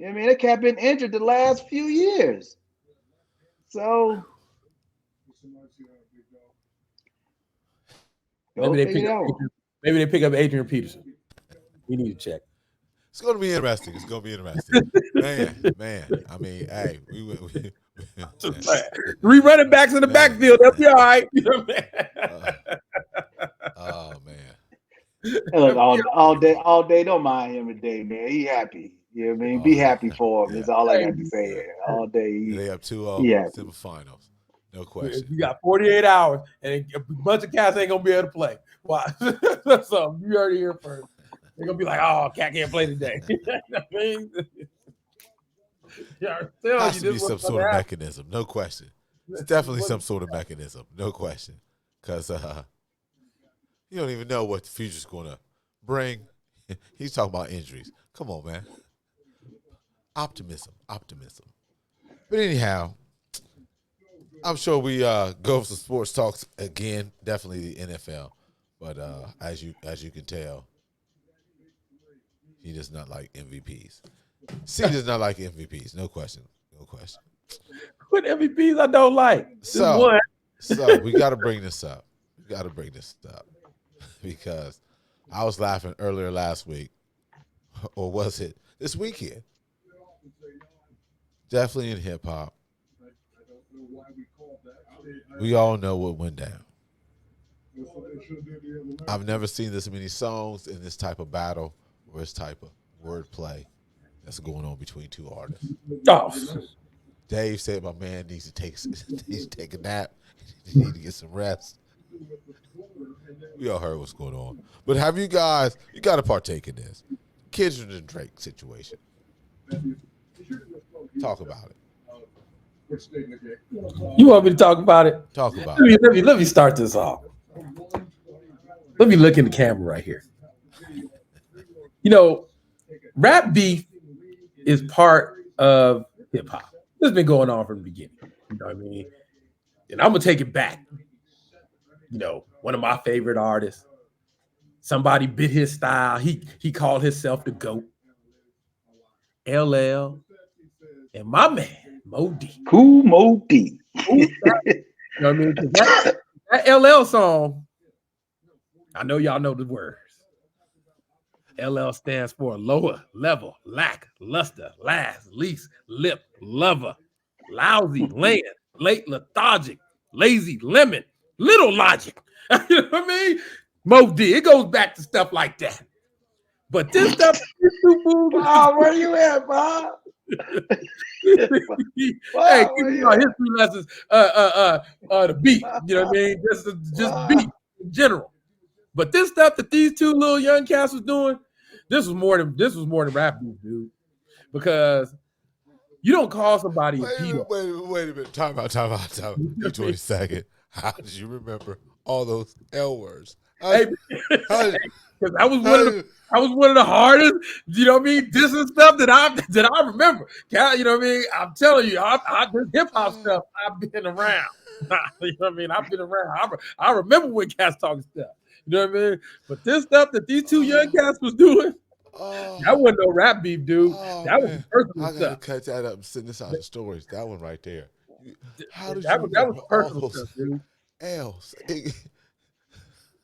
I mean, that cat been injured the last few years. So go Maybe they figure pick it up. out. Maybe they pick up Adrian Peterson. We need to check. It's gonna be interesting. It's gonna be interesting. Man. I mean, hey, Three running backs in the Man. backfield. They'll be all right. You know what I mean? Oh man. Look, all day, don't mind him today, man. He happy. You know what I mean? Be happy for him. Yeah. Is all I got to say here. All day, They have 2-0 he happy. semifinals. No question. You got 48 hours, and a bunch of cats ain't gonna be able to play. Why? So you heard it here first. They're gonna be like, "Oh, cat can't play today." You know what I mean? Yeah, Has to be some sort of mechanism, no question. It's definitely some sort of mechanism, no question. Because you don't even know what the future's going to bring. He's talking about injuries. Come on, man. Optimism. But anyhow, I'm sure we go over some sports talks again. Definitely the NFL. But as you can tell, he does not like MVPs. C does not like MVPs. No question. What MVPs I don't like. So we got to bring this up. Because I was laughing earlier last week, or was it this weekend? Definitely in hip hop. We all know what went down. I've never seen this many songs in this type of battle or this type of wordplay that's going on between two artists. Oh. Dave said my man needs to take a nap. He needs to get some rest. We all heard what's going on. But have you got to partake in this. Kendrick and Drake situation. Talk about it. You want me to talk about it? Talk about it. Let me start this off. Let me look in the camera right here. You know, rap beef is part of hip hop. This has been going on from the beginning. You know what I mean? And I'm gonna take it back. You know, one of my favorite artists. Somebody bit his style. He called himself the GOAT. LL and my man Mo D. Cool Mo D. You know what I mean? That LL song, I know y'all know the words. LL stands for lower level, lack, luster, last, least, lip, lover, lousy, land, late, lethargic, lazy, lemon, little logic. You know what I mean? Mo D. It goes back to stuff like that. But this stuff, where you at, Bob? hey, give me my history lessons. The beat. You know what I mean? Just beat in general. But this stuff that these two little young cats was doing, this was more than rap beef, dude. Because you don't call somebody a Peter. Wait a minute. Time out. Give 20 seconds. How did you remember all those L words? Because I was one of the hardest, you know what I mean, dissing stuff that I remember. You know what I mean? I'm telling you, this hip hop stuff, I've been around. You know what I mean? I've been around. I remember when cats talking stuff. You know what I mean? But this stuff that these two young cats was doing, that wasn't no rap beef, dude. That was personal stuff. I gotta cut that up and send this out the stories. That one right there. How did that was personal stuff, dude. L's.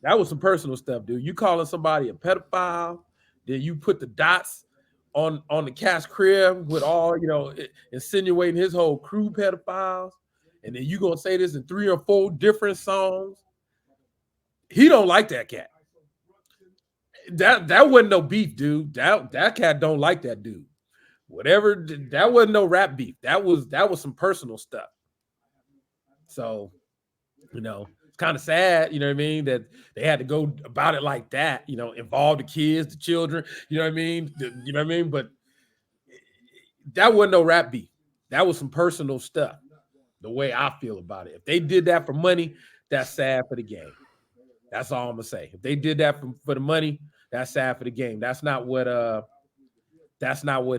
That was some personal stuff, dude. You calling somebody a pedophile, then you put the dots on the cat's crib with all, you know, insinuating his whole crew pedophiles, and then you gonna say this in 3 or 4 different songs. He don't like that cat. That wasn't no beef, dude. That cat don't like that dude. Whatever, that wasn't no rap beef. That was some personal stuff. So, you know, it's kind of sad, you know what I mean, that they had to go about it like that, you know, involve the kids, the children, you know what I mean? You know what I mean? But that wasn't no rap beef. That was some personal stuff, the way I feel about it. If they did that for money, that's sad for the game. That's all I'm gonna say. If they did that for the money, that's sad for the game. That's not what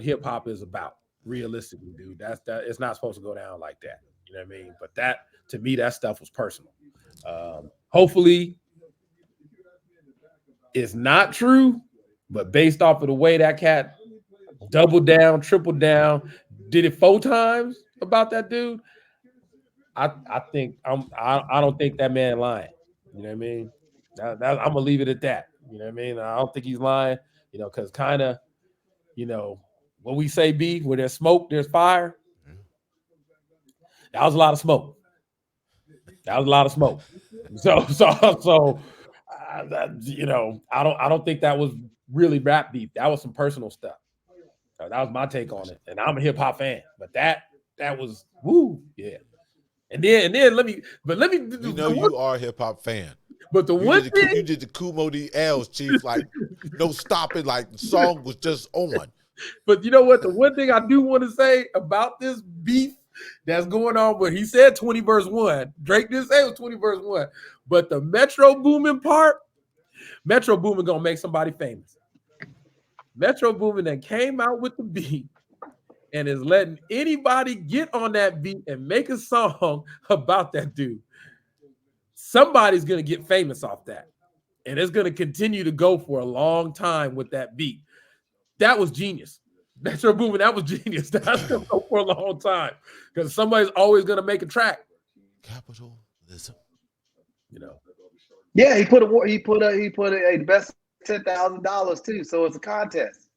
hip hop is about, realistically, dude. It's not supposed to go down like that. You know what I mean? But that, to me, that stuff was personal. Hopefully it's not true, but based off of the way that cat doubled down, tripled down, did it 4 times about that dude, I think I don't think that man lying. You know what I mean? I'm gonna leave it at that. You know what I mean? I don't think he's lying. You know, because kind of, you know, when we say beef, where there's smoke, there's fire. That was a lot of smoke. That was a lot of smoke. So, you know, I don't think that was really rap beef. That was some personal stuff. So that was my take on it. And I'm a hip hop fan, but that was woo, yeah. And then let me. We know you are a hip hop fan. But the one thing you did the Kumo the L's, Chief, like no stopping, like the song was just on. But you know what? The one thing I do want to say about this beef that's going on, where he said 20 verse 1. Drake didn't say it was 20 verse 1. But the Metro Boomin part, Metro Boomin gonna make somebody famous. Metro Boomin that came out with the beat and is letting anybody get on that beat and make a song about that dude. Somebody's gonna get famous off that. And it's gonna continue to go for a long time with that beat. That was genius. Metro Boomin, that was genius. That's gonna go for a long time because somebody's always gonna make a track. Capitalism, you know. Yeah, he put a best $10,000 too, so it's a contest.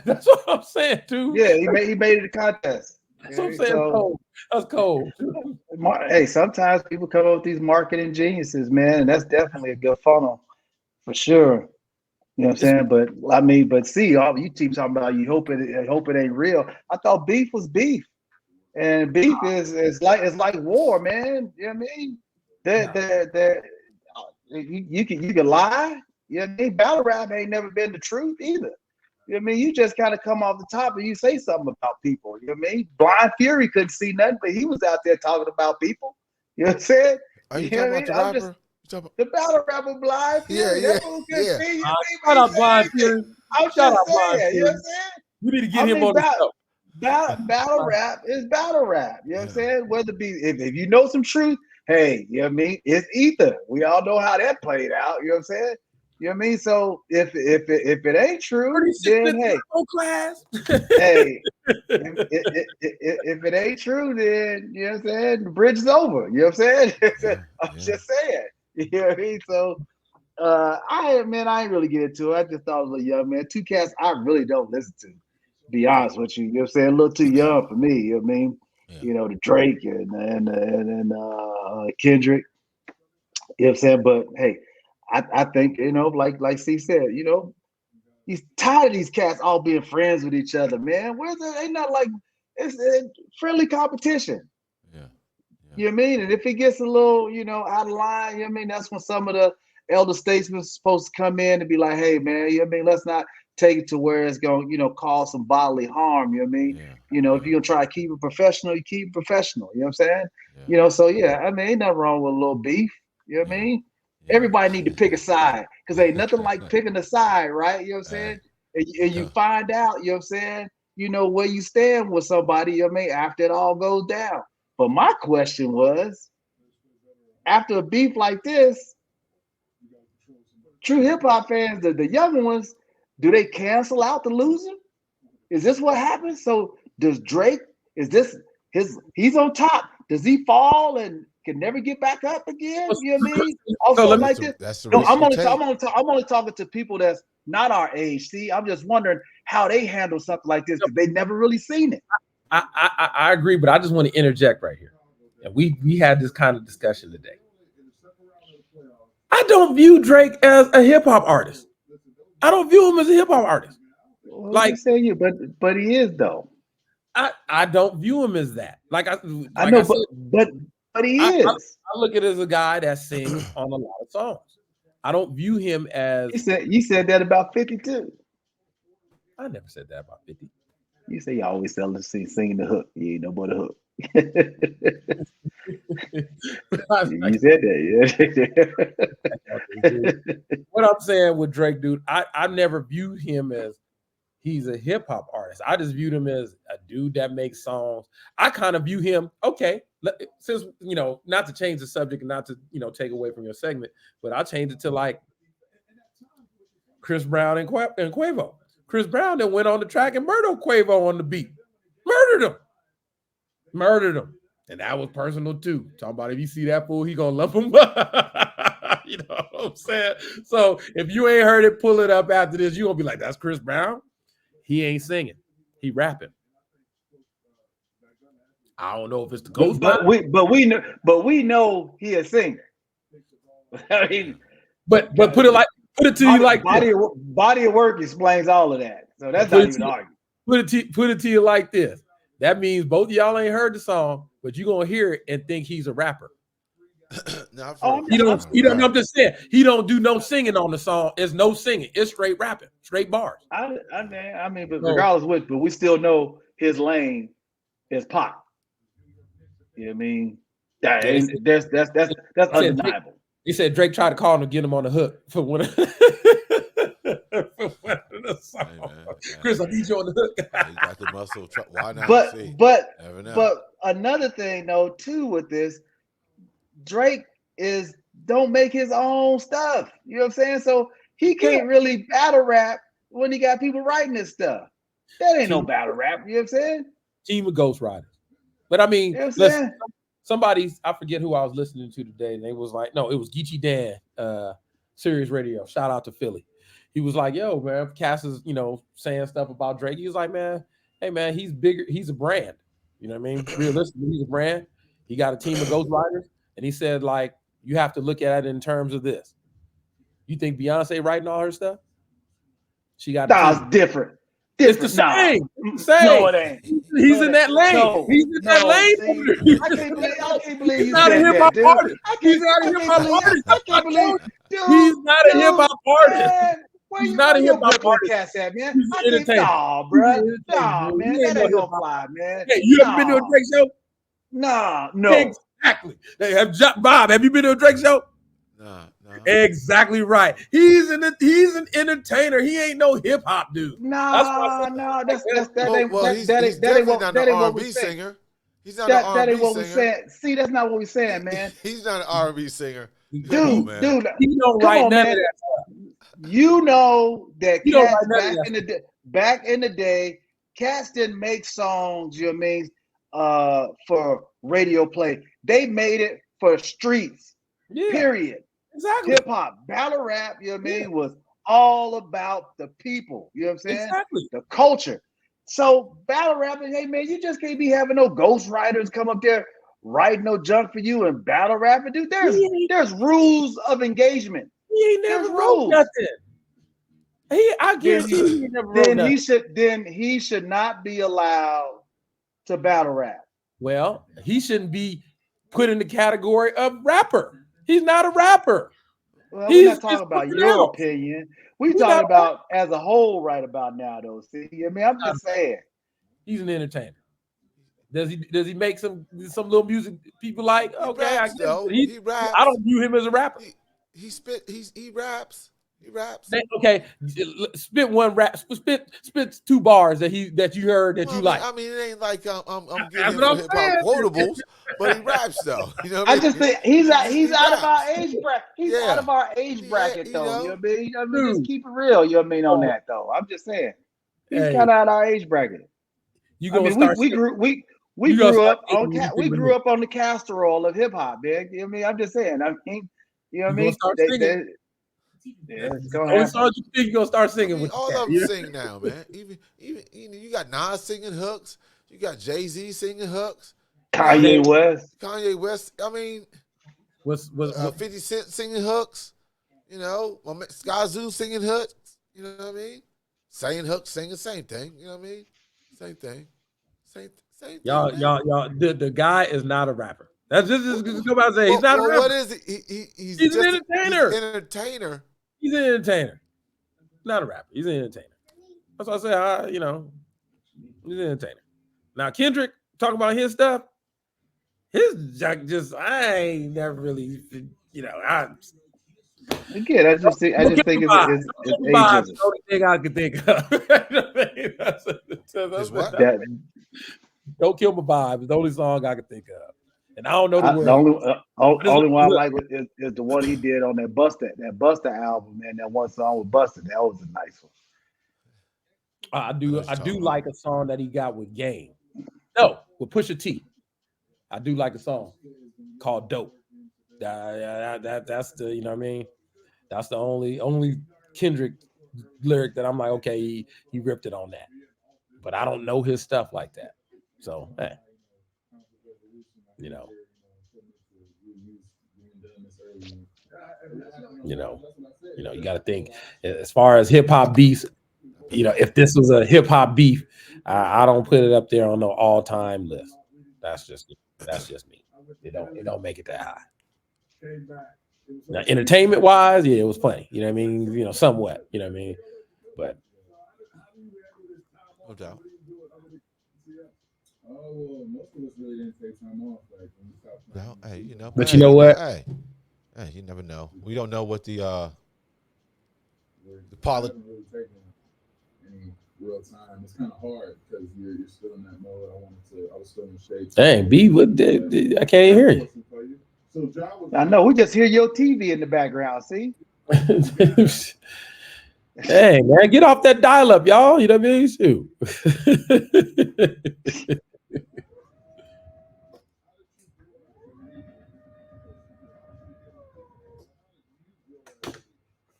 That's what I'm saying, too. Yeah, he made it a contest. That's what I'm saying. So, that's cold. Hey, sometimes people come up with these marketing geniuses, man, and that's definitely a good funnel for sure. You know what I'm saying? But I mean, but see, all you keep talking about, you hope it ain't real. I thought beef was beef, and beef is like war, man. You know what I mean? You can lie. You know what I mean? Battle rap ain't never been the truth either. You know what I mean? You just kind of come off the top and you say something about people. You know what I mean? Blind Fury couldn't see nothing, but he was out there talking about people. You know what I'm saying? Are you talking about the rapper? The battle rapper Blind Fury. Yeah. See, shout out Blind Fury. I'm Shout just out Blind saying. Fury. You know what I'm saying? You need to get him on the show. Battle rap is battle rap. You know what I'm saying? Whether it be if you know some truth, hey, you know what I mean? It's ether. We all know how that played out. You know what I'm saying? You know what I mean? So if it ain't true, then hey, class. hey, if it ain't true, then you know what I'm saying? The bridge is over. You know what I'm saying? I'm just saying. You know what I mean? So I ain't really get into it. I just thought it was a young man. Two cats I really don't listen to be honest with you. You know what I'm saying? A little too young for me. You know what I mean? Yeah. You know, the Drake and Kendrick. You know what I'm saying? But hey, I think, you know, like C said, you know, he's tired of these cats all being friends with each other, man. Where's it? Ain't not like it's friendly competition. Yeah. You know what I mean? And if it gets a little, you know, out of line, you know what I mean? That's when some of the elder statesmen are supposed to come in and be like, hey, man, you know what I mean? Let's not take it to where it's going to, you know, cause some bodily harm. You know what I mean? Yeah. You know, if you're going to try to keep it professional, you keep it professional. You know what I'm saying? Yeah. You know, so yeah, I mean, ain't nothing wrong with a little beef. You know what I mean? Yeah. Everybody need to pick a side because ain't nothing like picking a side, right? You know what I'm saying? And you find out, you know what I'm saying, you know, where you stand with somebody, you know what I mean, after it all goes down. But my question was, after a beef like this, true hip hop fans, the younger ones, do they cancel out the loser? Is this what happens? So does Drake, is this he's on top? Does he fall and can never get back up again? You know what I mean? Also like this. No, I'm only talking to people that's not our age. See, I'm just wondering how they handle something like this because they never really seen it. I agree, but I just want to interject right here. And we had this kind of discussion today. I don't view Drake as a hip hop artist. I don't view him as a hip hop artist. Well, like say you, but he is though. I don't view him as that. I know, but he is. I look at it as a guy that sings on a lot of songs. I don't view him as. You said that about 50 too. I never said that about 50. You say you always singing the hook. You ain't no but a hook. You said that, yeah. What I'm saying with Drake, dude, I never viewed him as he's a hip hop artist. I just viewed him as a dude that makes songs. I kind of view him, okay, since, you know, not to change the subject and not to, you know, take away from your segment, but I'll change it to like Chris Brown and Quavo. Chris Brown then went on the track and murdered Quavo on the beat. Murdered him. And that was personal too. Talking about if you see that fool, he gonna lump him up. You know what I'm saying? So if you ain't heard it, pull it up after this. You gonna be like, that's Chris Brown. He ain't singing. He rapping. I don't know if it's the Ghost Rider. But we know he a singer. I mean, but put it to you like body of work explains all of that. So that's not even arguing. Put it to you like this. That means both of y'all ain't heard the song, but you're gonna hear it and think he's a rapper. No, he don't. I'm just saying he don't do no singing on the song. It's no singing. It's straight rapping, straight bars. I mean, but regardless of which, but we still know his lane is pop. You know what I mean? That's undeniable. He said Drake tried to call him to get him on the hook for one of the songs. Hey, Chris, I need you on the hook. He got the muscle. Why not? But another thing though too with this, Drake don't make his own stuff. You know what I'm saying? So he can't really battle rap when he got people writing this stuff. That ain't no battle rap. You know what I'm saying? Team of Ghost Riders. But I mean, you know I forget who I was listening to today, and they was like, no, it was Geechee Dan, Sirius Radio. Shout out to Philly. He was like, yo, man, Cass is, saying stuff about Drake. He was like, man, hey, man, he's bigger. He's a brand. You know what I mean? Realistically, he's a brand. He got a team of Ghost Riders. And he said, like, you have to look at it in terms of this. You think Beyonce writing all her stuff? She got it's different. It's the same. No, it ain't. He's in that lane. He's in that lane. I can't believe he's not a hip hop artist. He's not a hip hop artist. I can't believe. He's not a hip hop artist. He's not a hip hop artist. Man. Nah, bro. Nah, man. That ain't gonna fly, man. Hey, you ever been to a Drake show? Nah, no. Exactly. Bob, have you been to a Drake show? No. Exactly right. He's an entertainer. He ain't no hip hop dude. No. That ain't not an R&B singer. He's not an R&B singer. That ain't what we saying. See, that's not what we saying, man. He's not an R&B singer. Dude, he don't write none of that stuff. You know that Cats back in the day, Cats didn't make songs. You know what I mean? For radio play, they made it for streets. Yeah. Period. Exactly. Hip hop, battle rap, you know what I mean, was all about the people. You know what I'm saying? Exactly. The culture. So battle rapping, hey man, you just can't be having no ghost writers come up there writing no junk for you and battle rapping. Dude, there's rules of engagement. He ain't never wrote nothing. I guarantee he never wrote nothing. Then he should not be allowed to battle rap. Well, he shouldn't be put in the category of rapper. He's not a rapper. Well, we're not talking about your opinion. We're talking about as a whole right about now, though. See, I mean, I'm just saying. He's an entertainer. Does he make some little music people like? Okay, raps, he raps. I don't view him as a rapper. He raps. He raps. Okay, spit one rap. Spit two bars that you heard that you like. I mean, it ain't like I'm getting hip hop quotables, but he raps though. You know what I mean? I just think he's out of our age bracket. He's out of our age bracket though. You know what I mean? Just keep it real. You know what I mean on that though. I'm just saying he's kind of out of our age bracket. We grew up on the castor oil of hip hop, man. You know what I mean? I'm just saying. I mean, you know what I mean? What song you think you're gonna start singing with? All of them sing now, man. Even you got Nas singing hooks. You got Jay-Z singing hooks. Kanye West. I mean, what's 50 Cent singing hooks. You know, Skyzoo singing hooks. You know what I mean? Saying hooks, singing same thing. You know what I mean? Same thing. Same y'all. The guy is not a rapper. That's just go about saying he's not a rapper. What is it? He's an entertainer. He's an entertainer. Not a rapper. He's an entertainer. That's what I say. He's an entertainer. Now Kendrick talking about his stuff. His I ain't never really, I just think it's ageism. The only thing I can think of. Don't Kill My Vibe is the only song I can think of. And I don't know the words. The only one I like is the one he did on that Busta album, man. That one song with Busta. That was a nice one. I do like a song that he got with Game. No, with Pusha T. I do like a song called "Dope." That's the you know what I mean. That's the only Kendrick lyric that I'm like, okay, he ripped it on that, but I don't know his stuff like that. So, hey, you know, you got to think as far as hip hop beefs. If this was a hip hop beef, I don't put it up there on the all time list. That's just me. It don't make it that high. Now, entertainment wise, yeah, it was funny. You know what I mean? Somewhat. You know what I mean? But No doubt. No, hey, but you know what? Hey, you never know. We don't know what the politics. Real time. It's kind of hard because you're still in that mode. I was still in the shade. Dang, B, I can't hear you. So I know. We just hear your TV in the background. See? Hey, man, get off that dial up, y'all. You know what I mean? Shoot.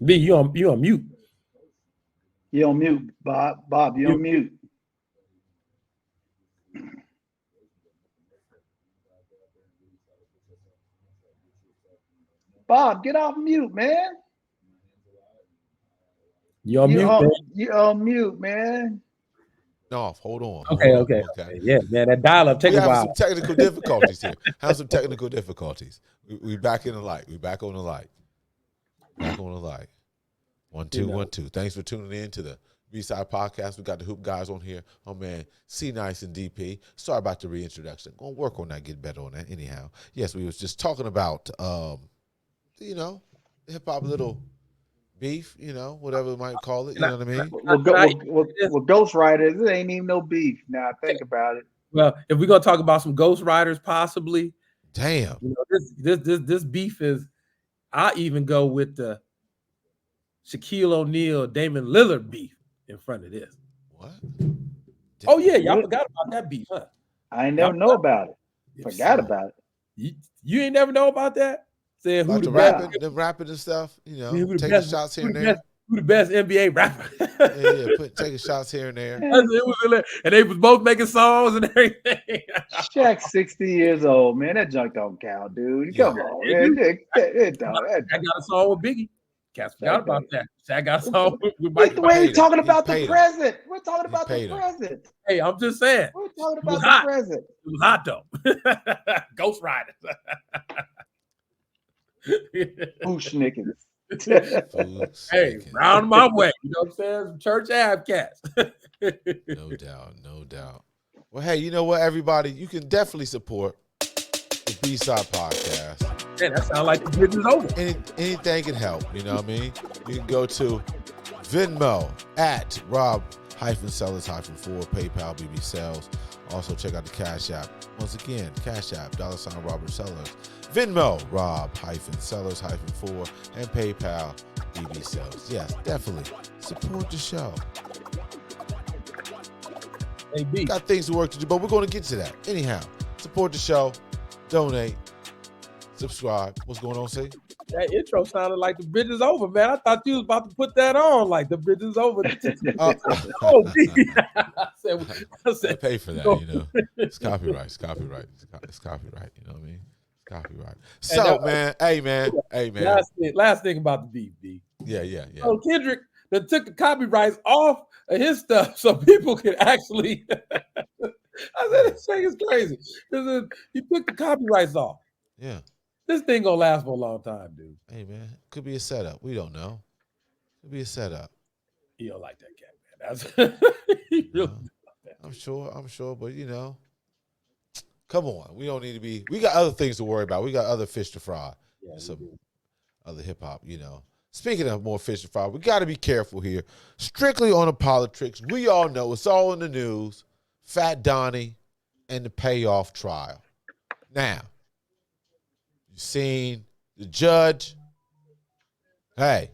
B, you on mute. You on mute, Bob. Bob, you on mute. Bob, get off mute, man. You on mute, man? You on mute, man. No, hold on. Okay. Yeah, man, that dial up take a while. We have some technical difficulties here. We back in the light. We back on the light. Back on the light. 1 2 1 2. Thanks for tuning in to the B-Side Podcast. We got the Hoop guys on here. Oh man, C Nice and DP. Sorry about the reintroduction. Gonna work on that, get better on that. Anyhow, yes, we was just talking about hip hop little beef, whatever you might call it. You know what I mean? Well, Ghost Riders, it ain't even no beef. Now think about it. Well, if we're gonna talk about some Ghost Riders, possibly. Damn. This beef is. I even go with the Shaquille O'Neal, Damon Lillard beef in front of this. What? Oh yeah, y'all forgot about that beef, huh? I ain't never know about it. Forgot about it. You ain't never know about that? Saying who the rapping and stuff, taking shots here and there. Who the best NBA rapper? Taking shots here and there. And they was both making songs and everything. Shaq's 60 years old, man. That junk don't count, dude. Come on, man. I got a song with Biggie. Cats forgot about that. I got a song with Mike. We're talking about the present. We're talking about the present. Hey, I'm just saying. We're talking about the present. It was hot though. Ghost Riders. Boosh niggas. Hey, round my way. You know what I'm saying? Church Ave cats. No doubt. Well, hey, you know what, everybody? You can definitely support the B-Side Podcast. Man, that sounds like the business over. Anything can help, you know what I mean? You can go to Venmo at Rob-Sellers-4, PayPal, BB Sales. Also, check out the Cash App. Once again, Cash App, $ Robert Sellers. Venmo, Rob-Sellers-4, and PayPal, BB Sales. Yes, definitely support the show. Hey, B. Got things to work to do, but we're going to get to that. Anyhow, support the show, donate, subscribe. What's going on, C? That intro sounded like the bridge is over, man. I thought you was about to put that on, like the bridge is over. I said, pay for that, It's copyright. It's copyright. You know what I mean? Copyright. So, man. Last thing about the beef, B. Yeah. So Kendrick that took the copyrights off of his stuff so people could actually. I said this thing is crazy because he took the copyrights off. Yeah. This thing gonna last for a long time, dude. Hey, man, could be a setup. We don't know. Could be a setup. He don't like that cat, man. He really like that. I'm sure, but come on. We don't need to be. We got other things to worry about. We got other fish to fry. Yeah, some other hip hop, Speaking of more fish to fry, we got to be careful here. Strictly on the politics, we all know it's all in the news. Fat Donnie and the payoff trial. Now, you seen the judge. Hey,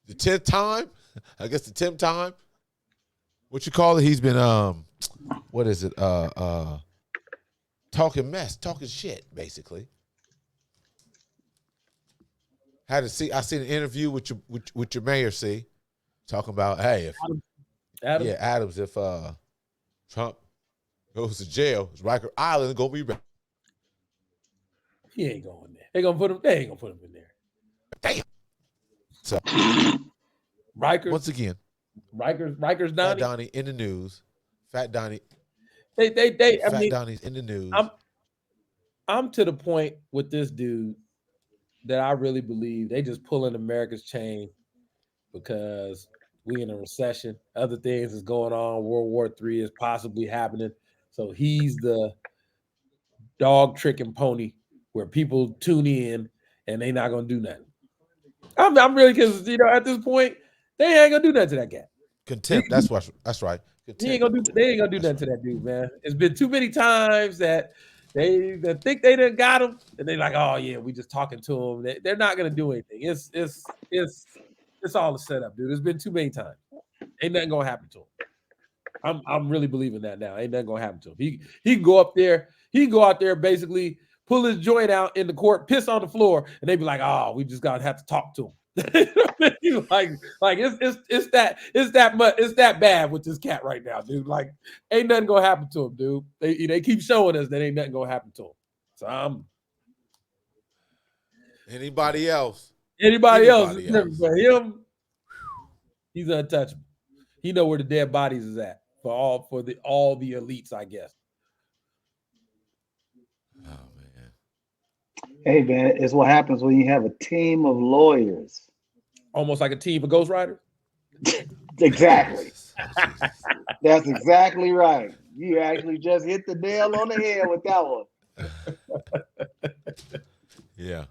the 10th time? I guess the 10th time? What you call it? He's been, what is it? talking shit, basically. I seen an interview with your mayor, talking about, hey, if Adams, if Trump goes to jail, is Rikers Island gonna be back? He ain't going there. They ain't gonna put him in there. Damn. So Rikers once again, Rikers Donnie. Fat Donnie in the news. Fat Donnie. Donnie's in the news. I'm to the point with this dude that I really believe they just pulling America's chain because we in a recession. Other things is going on. World War III is possibly happening. So he's the dog tricking pony where people tune in and they not gonna do nothing. I'm really, because at this point they ain't gonna do nothing to that guy. Contempt. That's right. Contempt. They ain't gonna do nothing to that dude, man. It's been too many times that they think they done got him, and they like, oh yeah, we just talking to him. They're not gonna do anything. It's all a setup, dude. It's been too many times. Ain't nothing gonna happen to him. I'm really believing that now. Ain't nothing gonna happen to him. He can go up there. He can go out there, basically pull his joint out in the court, piss on the floor, and they be like, oh, we just gotta have to talk to him. like it's that bad with this cat right now, dude. Like, ain't nothing gonna happen to him, dude. They keep showing us that ain't nothing gonna happen to him. So Anybody else? But him, he's untouchable. He know where the dead bodies is at for all the elites, I guess. Oh man. Hey man, it's what happens when you have a team of lawyers. Almost like a team of Ghost Riders. Exactly. That's exactly right. You actually just hit the nail on the head with that one. Yeah.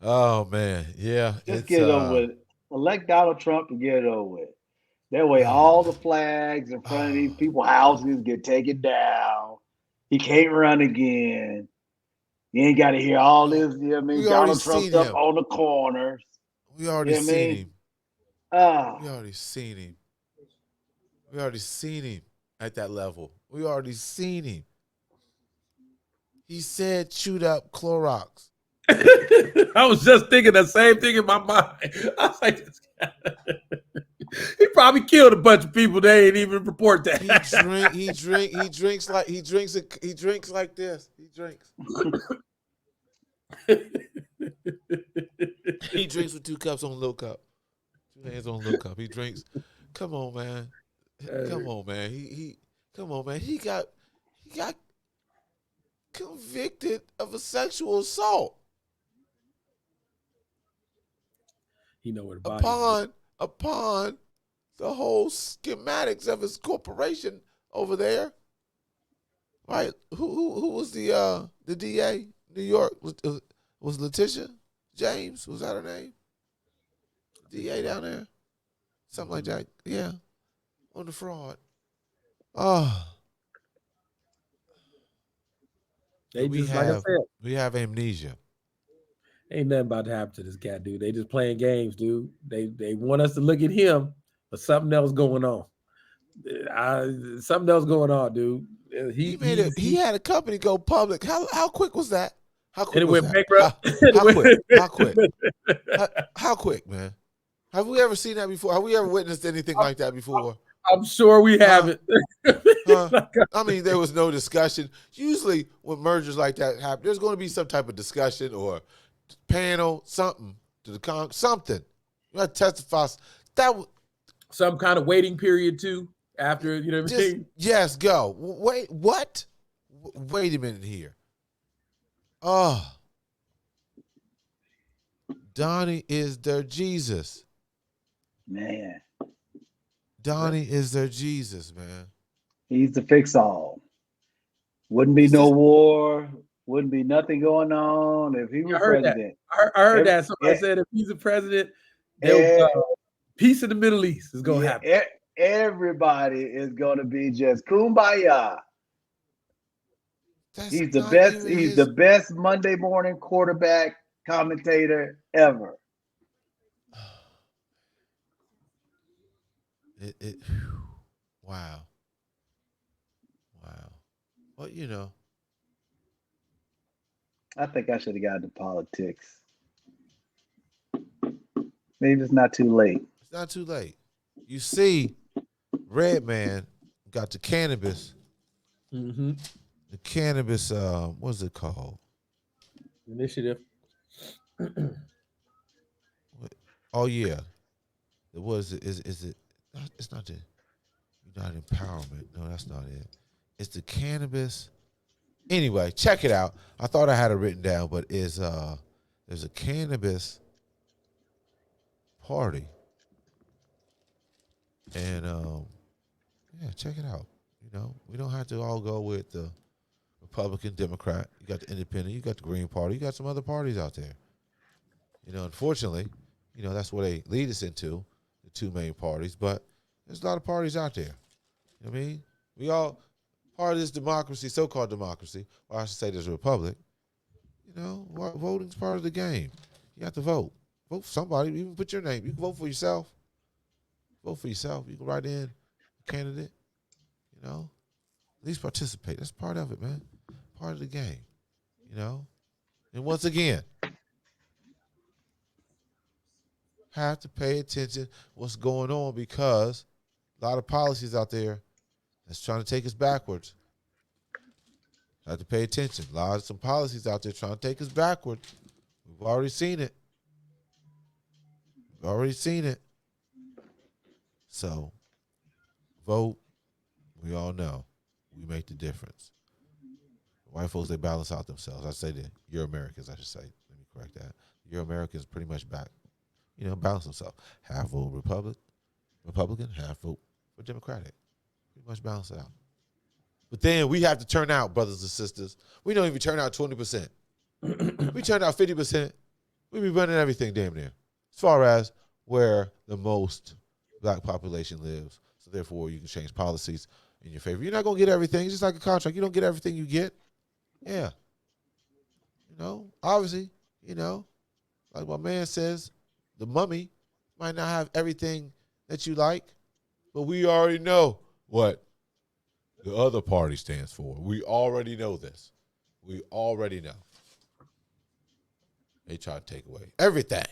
Oh man, yeah. Just get it over with. Elect Donald Trump and get it over with. That way, all the flags in front of these people's houses get taken down. He can't run again. You ain't got to hear all this. You know what I mean? Donald Trump's up on the corners. We already seen him. We already seen him. We already seen him at that level. We already seen him. He said, "Shoot up Clorox." I was just thinking the same thing in my mind. I was like, this guy. He probably killed a bunch of people. They ain't even report that. He drinks like this. He drinks. He drinks with 2 cups on a little cup. 2 hands on a little cup. He drinks. Come on, man. Come on, man. Come on, man. He got convicted of a sexual assault. He know where the body upon the whole schematics of his corporation over there. Right? Who was the DA? New York was Letitia James? Was that her name? DA down there? Something like that. Yeah. On the fraud. Oh. We have amnesia. Ain't nothing about to happen to this cat, dude. They just playing games, dude. They want us to look at him, but something else going on. Something else going on, dude. He had a company go public. How quick was that? How quick and it was went that? bankrupt. How quick? How quick, man? Have we ever seen that before? Have we ever witnessed anything like that before? I'm sure we haven't. I mean, there was no discussion. Usually when mergers like that happen, there's going to be some type of discussion or panel, something to the something. You got to testify. Some kind of waiting period too. After, you know what I mean? Yes, go. Wait, what? Wait a minute here. Oh. Donnie is their Jesus. Man. Donnie is their Jesus, man. He's the fix-all. Wouldn't be no war. Wouldn't be nothing going on if he was president. I heard that. Somebody said if he's the president, peace in the Middle East is going to happen. Everybody is going to be just kumbaya. He's the best. He's the best Monday morning quarterback commentator ever. Wow. Well, you know, I think I should have gotten to politics. Maybe it's not too late. it's not too late. You see, Redman got the cannabis. Mm-hmm. The cannabis. What's it called? Initiative. Oh yeah. What is it? Is it? It's not the United Empowerment. No, that's not it. It's the cannabis. Anyway, check it out. I thought I had it written down, but there's a cannabis party, and yeah, check it out. You know, we don't have to all go with the Republican, Democrat. You got the Independent. You got the Green Party. You got some other parties out there. You know, unfortunately, you know that's where they lead us into the two main parties. But there's a lot of parties out there. You know what I mean? We all part of this democracy, so-called democracy, or I should say there's a republic. You know, voting's part of the game. You have to vote. Vote for somebody. Even put your name. You can vote for yourself. Vote for yourself. You can write in a candidate. You know, at least participate. That's part of it, man. Part of the game. You know, and once again, have to pay attention what's going on because a lot of policies out there that's trying to take us backwards. Have to pay attention. A lot of some policies out there trying to take us backwards. We've already seen it. We've already seen it. So, vote. We all know we make the difference. White folks, they balance out themselves. I say that. You're Americans, I should say. Let me correct that. You're Americans pretty much back, you know, balance themselves. Half vote Republican, half vote for Democratic. Pretty much balance it out. But then we have to turn out, brothers and sisters. We don't even turn out 20%. We turn out 50%. We be running everything damn near. As far as where the most black population lives. So therefore, you can change policies in your favor. You're not going to get everything. It's just like a contract. You don't get everything you get. Yeah. You know, obviously, you know, like my man says, the mummy might not have everything that you like, but we already know what the other party stands for. We already know this. We already know. They try to take away everything.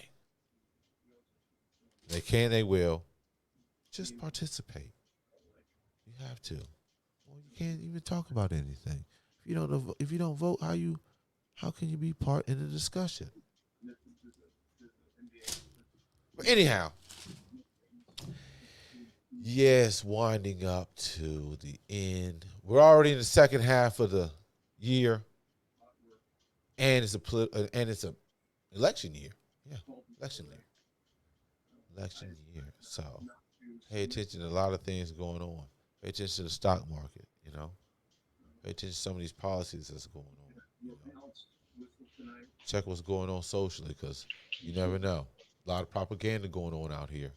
They can, they will. Just participate. You have to. Well, you can't even talk about anything. If you don't vote, how can you be part in the discussion? But anyhow, yes, winding up to the end. We're already in the second half of the year, and it's a election year. Yeah, election year. Election year. So pay attention to a lot of things going on. Pay attention to the stock market. You know, pay attention to some of these policies that's going on. You know? Check what's going on socially because you never know. A lot of propaganda going on out here.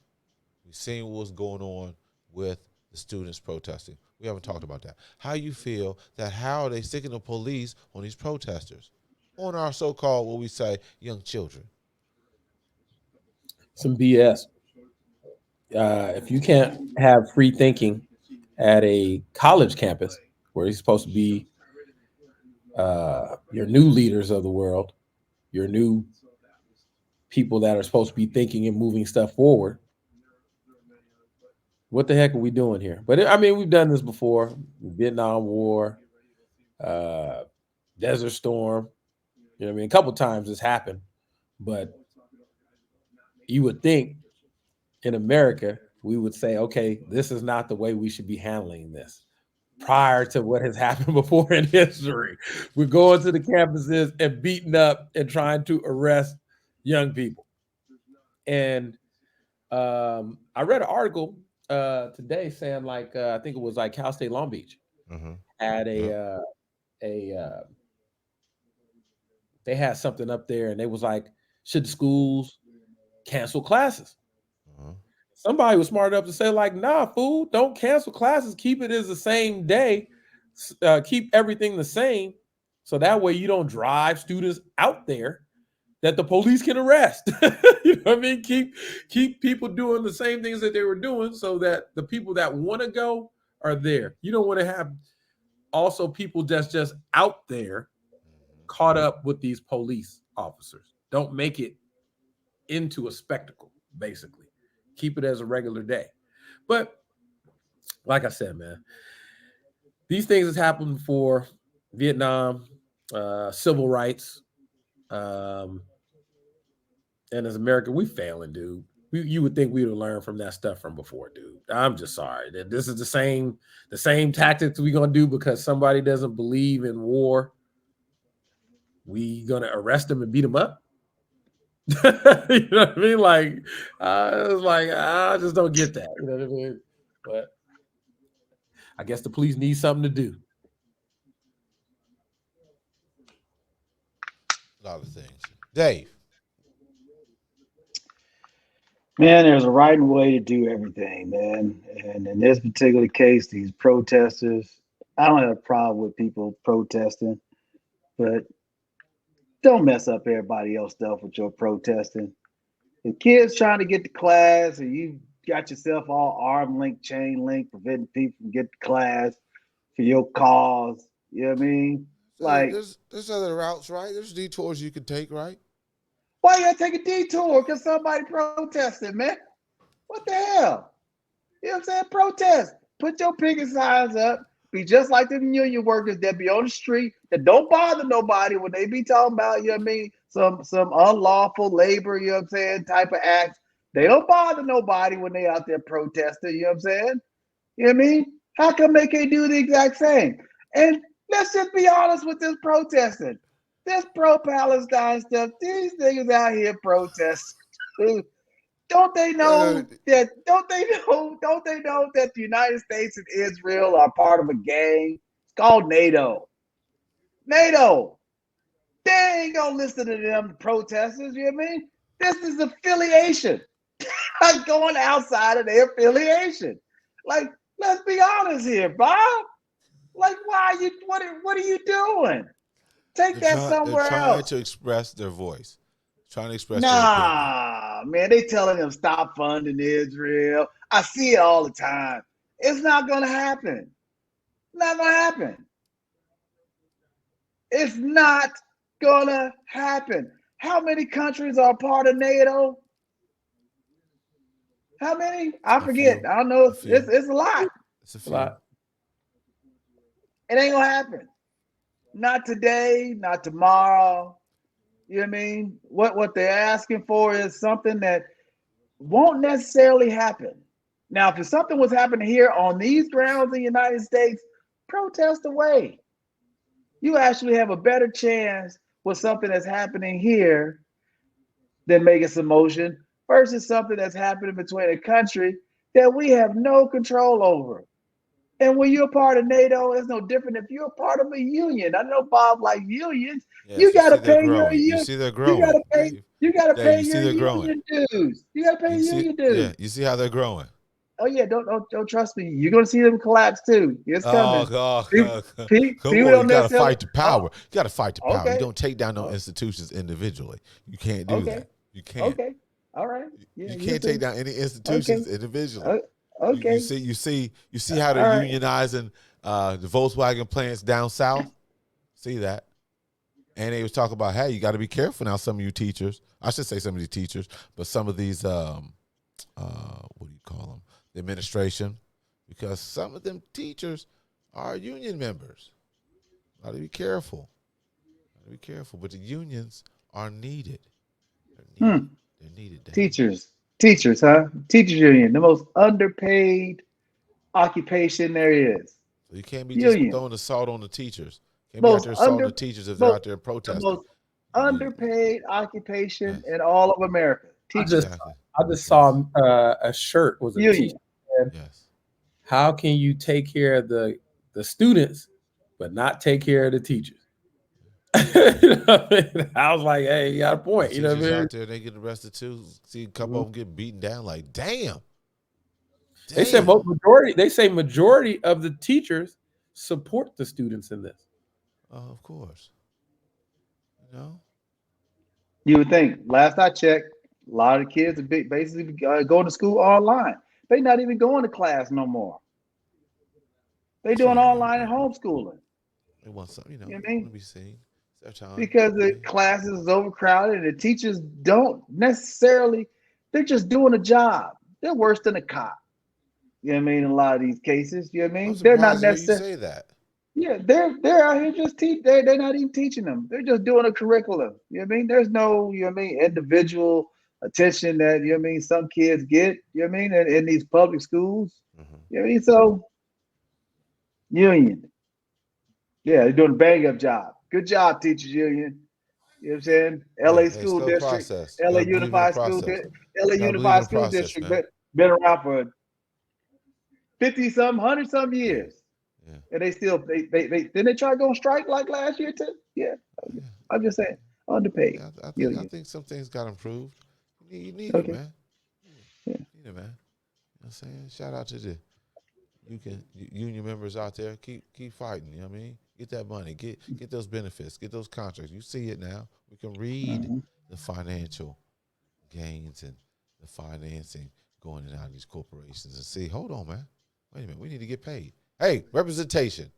We've seen what's going on with the students protesting. We haven't talked about that. How you feel that how are they sticking the police on these protesters? On our so-called, what we say, young children. Some BS. If you can't have free thinking at a college campus where you're supposed to be your new leaders of the world, your new people that are supposed to be thinking and moving stuff forward, what the heck are we doing here? But I mean, we've done this before. Vietnam War, Desert Storm. You know what I mean? A couple times this happened, but you would think in America, we would say, okay, this is not the way we should be handling this prior to what has happened before in history. We're going to the campuses and beating up and trying to arrest young people. And I read an article today saying like, I think it was like Cal State Long Beach had they had something up there and they was like, should the schools cancel classes? Somebody was smart enough to say, like, nah, fool, don't cancel classes. Keep it as the same day. Keep everything the same. So that way you don't drive students out there that the police can arrest. You know what I mean? Keep people doing the same things that they were doing so that the people that want to go are there. You don't want to have also people that's just out there caught up with these police officers. Don't make it into a spectacle, basically. Keep it as a regular day. But like I said, man, these things has happened for Vietnam, civil rights, and as America, we failing, dude. You would think we would learn from that stuff from before, dude. I'm just sorry that this is the same tactics we gonna do because somebody doesn't believe in war. We gonna arrest them and beat them up. You know what I mean? Like, it's like I just don't get that. You know what I mean? But I guess the police need something to do. A lot of things. Dave. Man, there's a right way to do everything, man. And in this particular case, these protesters, I don't have a problem with people protesting, but don't mess up everybody else's stuff with your protesting. The kids trying to get to class and you got yourself all arm link, chain link, preventing people from getting to class for your cause. You know what I mean? Like, there's other routes, right? There's detours you can take, right? why you gotta take a detour because somebody protested, man? What the hell? You know what I'm saying? Protest. Put your picket signs up. Be just like the union workers that be on the street that don't bother nobody when they be talking about, you know what I mean, some unlawful labor, you know what I'm saying, type of acts. They don't bother nobody when they out there protesting, you know what I'm saying? You know what I mean? How come they can't do the exact same? And let's just be honest with this protesting. This pro-Palestine stuff, these niggas out here protesting. Don't they know that? Don't they know that the United States and Israel are part of a gang? It's called NATO. NATO. They ain't gonna listen to them protesters. You know what I mean? This is affiliation. Like going outside of their affiliation. Like, let's be honest here, Bob. Like, why are you? What are you doing? Take that somewhere else. They're trying to express their voice. Trying to express their opinion. Man, they telling them stop funding Israel. I see it all the time. It's not gonna happen. Not gonna happen. It's not gonna happen. How many countries are part of NATO? How many? I forget. I don't know. It's a lot. It's a lot. It ain't gonna happen. Not today, not tomorrow. You know what I mean? What they're asking for is something that won't necessarily happen. Now, if something was happening here on these grounds in the United States, protest away. You actually have a better chance with something that's happening here than making some motion versus something that's happening between a country that we have no control over. And when you're part of NATO, it's no different if you're part of a union. I know Bob like unions. Yes, you got to pay your union. You see they're growing. You got to pay your union dues. You got to pay union dues. Yeah, you see how they're growing. Oh yeah, don't trust me. You're gonna see them collapse too. It's coming. You gotta fight the power. You gotta fight the power. Okay. You don't take down no institutions individually. You can't do that. You can't. Okay. All right. Yeah, you can't take down any institutions individually. Okay. You see how they're unionizing the Volkswagen plants down south. See that? And they was talking about, hey, you got to be careful now. Some of you teachers, I should say some of these teachers, but some of these, what do you call them? The administration, because some of them teachers are union members. Got to be careful. But the unions are needed. They're needed. Teachers, huh? Teachers union, the most underpaid occupation there is. So you can't be just throwing the salt on the teachers. Can't be out there assaulting the teachers if they're out there protesting. The most underpaid occupation in all of America. Teachers. I just saw a shirt was a teacher. Yes. How can you take care of the students but not take care of the teachers? You know what I mean? I was like, hey, you got a point. You know what I mean? Out there, they get arrested too. See a couple of them get beaten down. Like, damn. They say majority of the teachers support the students in this. Of course. You know? You would think. Last I checked, a lot of kids are basically going to school online. They're not even going to class no more. They're doing online and homeschooling. They want something, You know what I they want mean? to be seen. It's their time. Because the classes is overcrowded and the teachers don't necessarily, they're just doing a job. They're worse than a cop. You know what I mean? In a lot of these cases, you know what I I'm mean? They're not surprised to hear you necessarily, say that. yeah, they're out here just they're not even teaching them. They're just doing a curriculum. You know what I mean? There's no, you know what I mean, individual attention that, you know what I mean, some kids get, you know what I mean, in these public schools. Mm-hmm. You know what I mean? So union. Yeah, they're doing a bang up job. Good job, teachers union. You know what I'm saying? Hey, LA hey, School still a District, process. You LA gotta believe in the Unified School, process. LA You gotta believe in Unified the School process, District, man. been around for 50 some, 100 some Yeah, years. yeah, And they still they didn't they try to go on strike like last year too? Yeah. yeah. I'm just saying, underpaid. Yeah, I Union. think some things got improved. You need it, Okay. man. Yeah. You need it, man. You know what I'm saying? Shout out to the union members out there. Keep fighting. You know what I mean? Get that money. Get those benefits. Get those contracts. You see it now. We can read Mhm. the financial gains and the financing going in and out of these corporations and see, hold on, man. Wait a minute. We need to get paid. Hey, representation.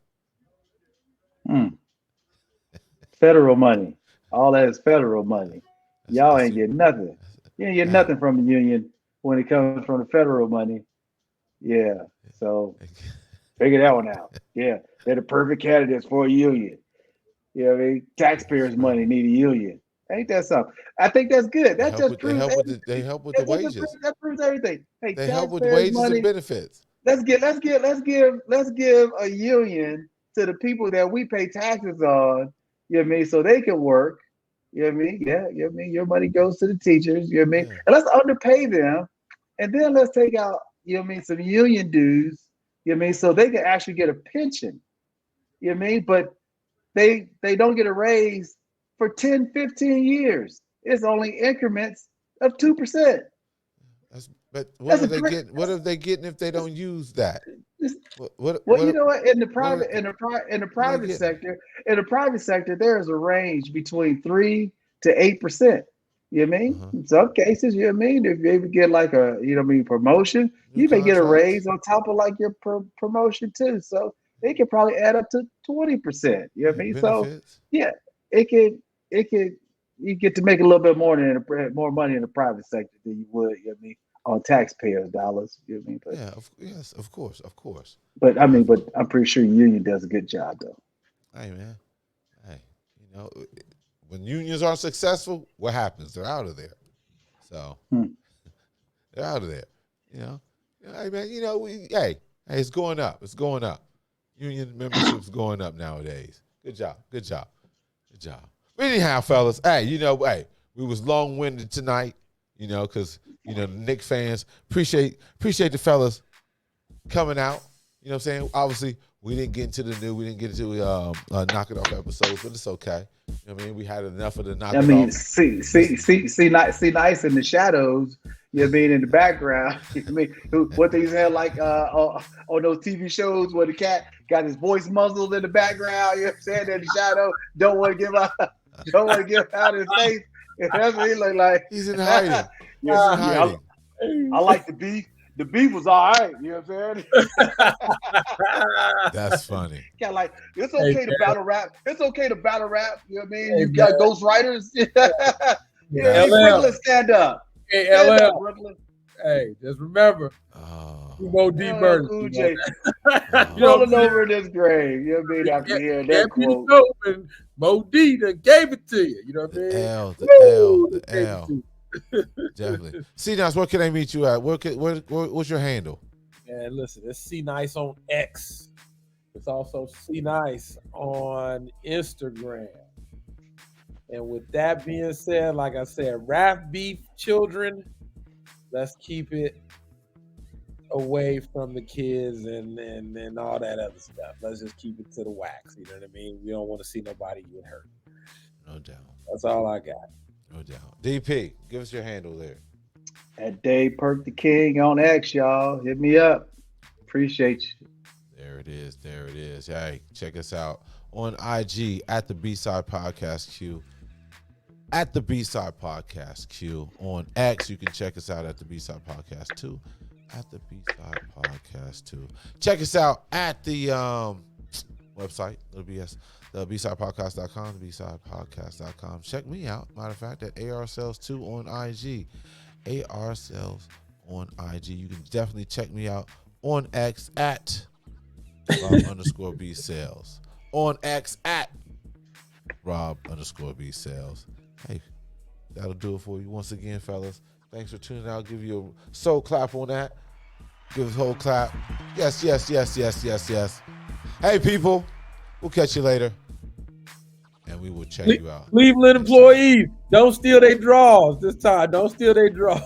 Mm. Federal money. All that is federal money. Y'all That's ain't getting nothing. You ain't getting hey. nothing from the union when it comes from the federal money. Yeah. So figure that one out. Yeah. They're the perfect candidates for a union. You know what I mean? Taxpayers' Right. money need a union. Ain't that something? I think that's good. That just They proves help with they everything. help with the wages. That proves everything. Hey, They help with taxpayers' wages and money. benefits. Let's give a union to the people that we pay taxes on. You know what I mean? So they can work. You know what I mean? Yeah, you know what I mean? Your money goes to the teachers. You know what I mean? Yeah. And let's underpay them. And then let's take out, you know what I mean, some union dues. You know what I mean? So they can actually get a pension. You know what I mean? But they don't get a raise for 10, 15 years. It's only increments of 2%. But what That's are a they great. getting? What are they getting if they don't use that? Well, you know what? In the what are, private, in the what are they private getting? sector, there is a range between 3 to 8%. You know what I mean? Uh-huh. In some cases, you know what I mean. If you ever get like a, you know what I mean, promotion, New you may get a contracts, raise on top of like your promotion too. So it can probably add up to 20%. You know what I yeah, mean? So benefits. yeah, it could you get to make a little bit more money in the private sector than you would, you know what I mean, on taxpayers' dollars. You know what I mean? Yeah, yes, of course, of course. But I Uh, mean, but I'm pretty sure union does a good job though. hey man, hey, when unions are successful, what happens? They're out of there. So Hmm. they're out of there. You know, hey man, hey, it's going up. It's going up. Union membership's going up nowadays. Good job. Good job. Good job. But anyhow, fellas, hey, we was long-winded tonight, because, the Knicks fans appreciate the fellas coming out. You know what I'm saying? Obviously, we didn't get into we didn't get into knock it off episodes, but it's okay. You know what I mean? We had enough of the knock I it mean, off. see nice in the shadows. You know what I mean, in the background. You know what I mean, what they said like on those TV shows where the cat got his voice muzzled in the background. You know what I'm saying? In the shadow, don't want to give out, don't want to give out his face. That's what he look like. He's in hiding. Yeah, He's in yeah. hiding. I like the beef. The beef was all right. You know what I'm saying? That's funny. Yeah, like it's Hey, okay to battle rap. It's okay to battle rap. You know what I mean? hey, You man. got Ghost Writers. You know what I mean? That's LL. Brooklyn, stand up. Hey, Stand up, LL. Brooklyn. Hey, just remember, Oh, Mo D LL murdered. Cool You know J that. You oh. know what I'm rolling saying? over in this grave. You know what I mean? After hearing that Can't be the quote. dope, and Mo D done gave it to you. You know what I mean? The Woo, gave it to L. you. Definitely. See, now, where can I meet you at? What's your handle? Man, listen, it's C Nice on X. It's also C Nice on Instagram. And with that being said, like I said, rap beef children, let's keep it away from the kids and all that other stuff. Let's just keep it to the wax. You know what I mean? We don't want to see nobody get hurt. No doubt. That's all I got. No doubt. DP, give us your handle there. At Dave Perk the King on X, y'all. Hit me up. Appreciate you. There it is. There it is. Hey, check us out on IG at the B-Side Podcast Q. At the B-Side Podcast Q. On X, you can check us out at the B-Side Podcast 2. At the B-Side Podcast 2. Check us out at the website. It'll be the bsidepodcast.com, bsidepodcast.com. Check me out. Matter of fact, at AR Sales 2 on IG. AR Sales on IG. You can definitely check me out on X at Rob_B Sales. On X at Rob_B Sales. Hey, that'll do it for you once again, fellas. Thanks for tuning out. I'll give you a soul clap on that. Give us a whole clap. Yes, yes, yes, yes, yes, yes. Hey, people, we'll catch you later. And we will check you out. Cleveland employees, don't steal their draws this time. Don't steal their draws.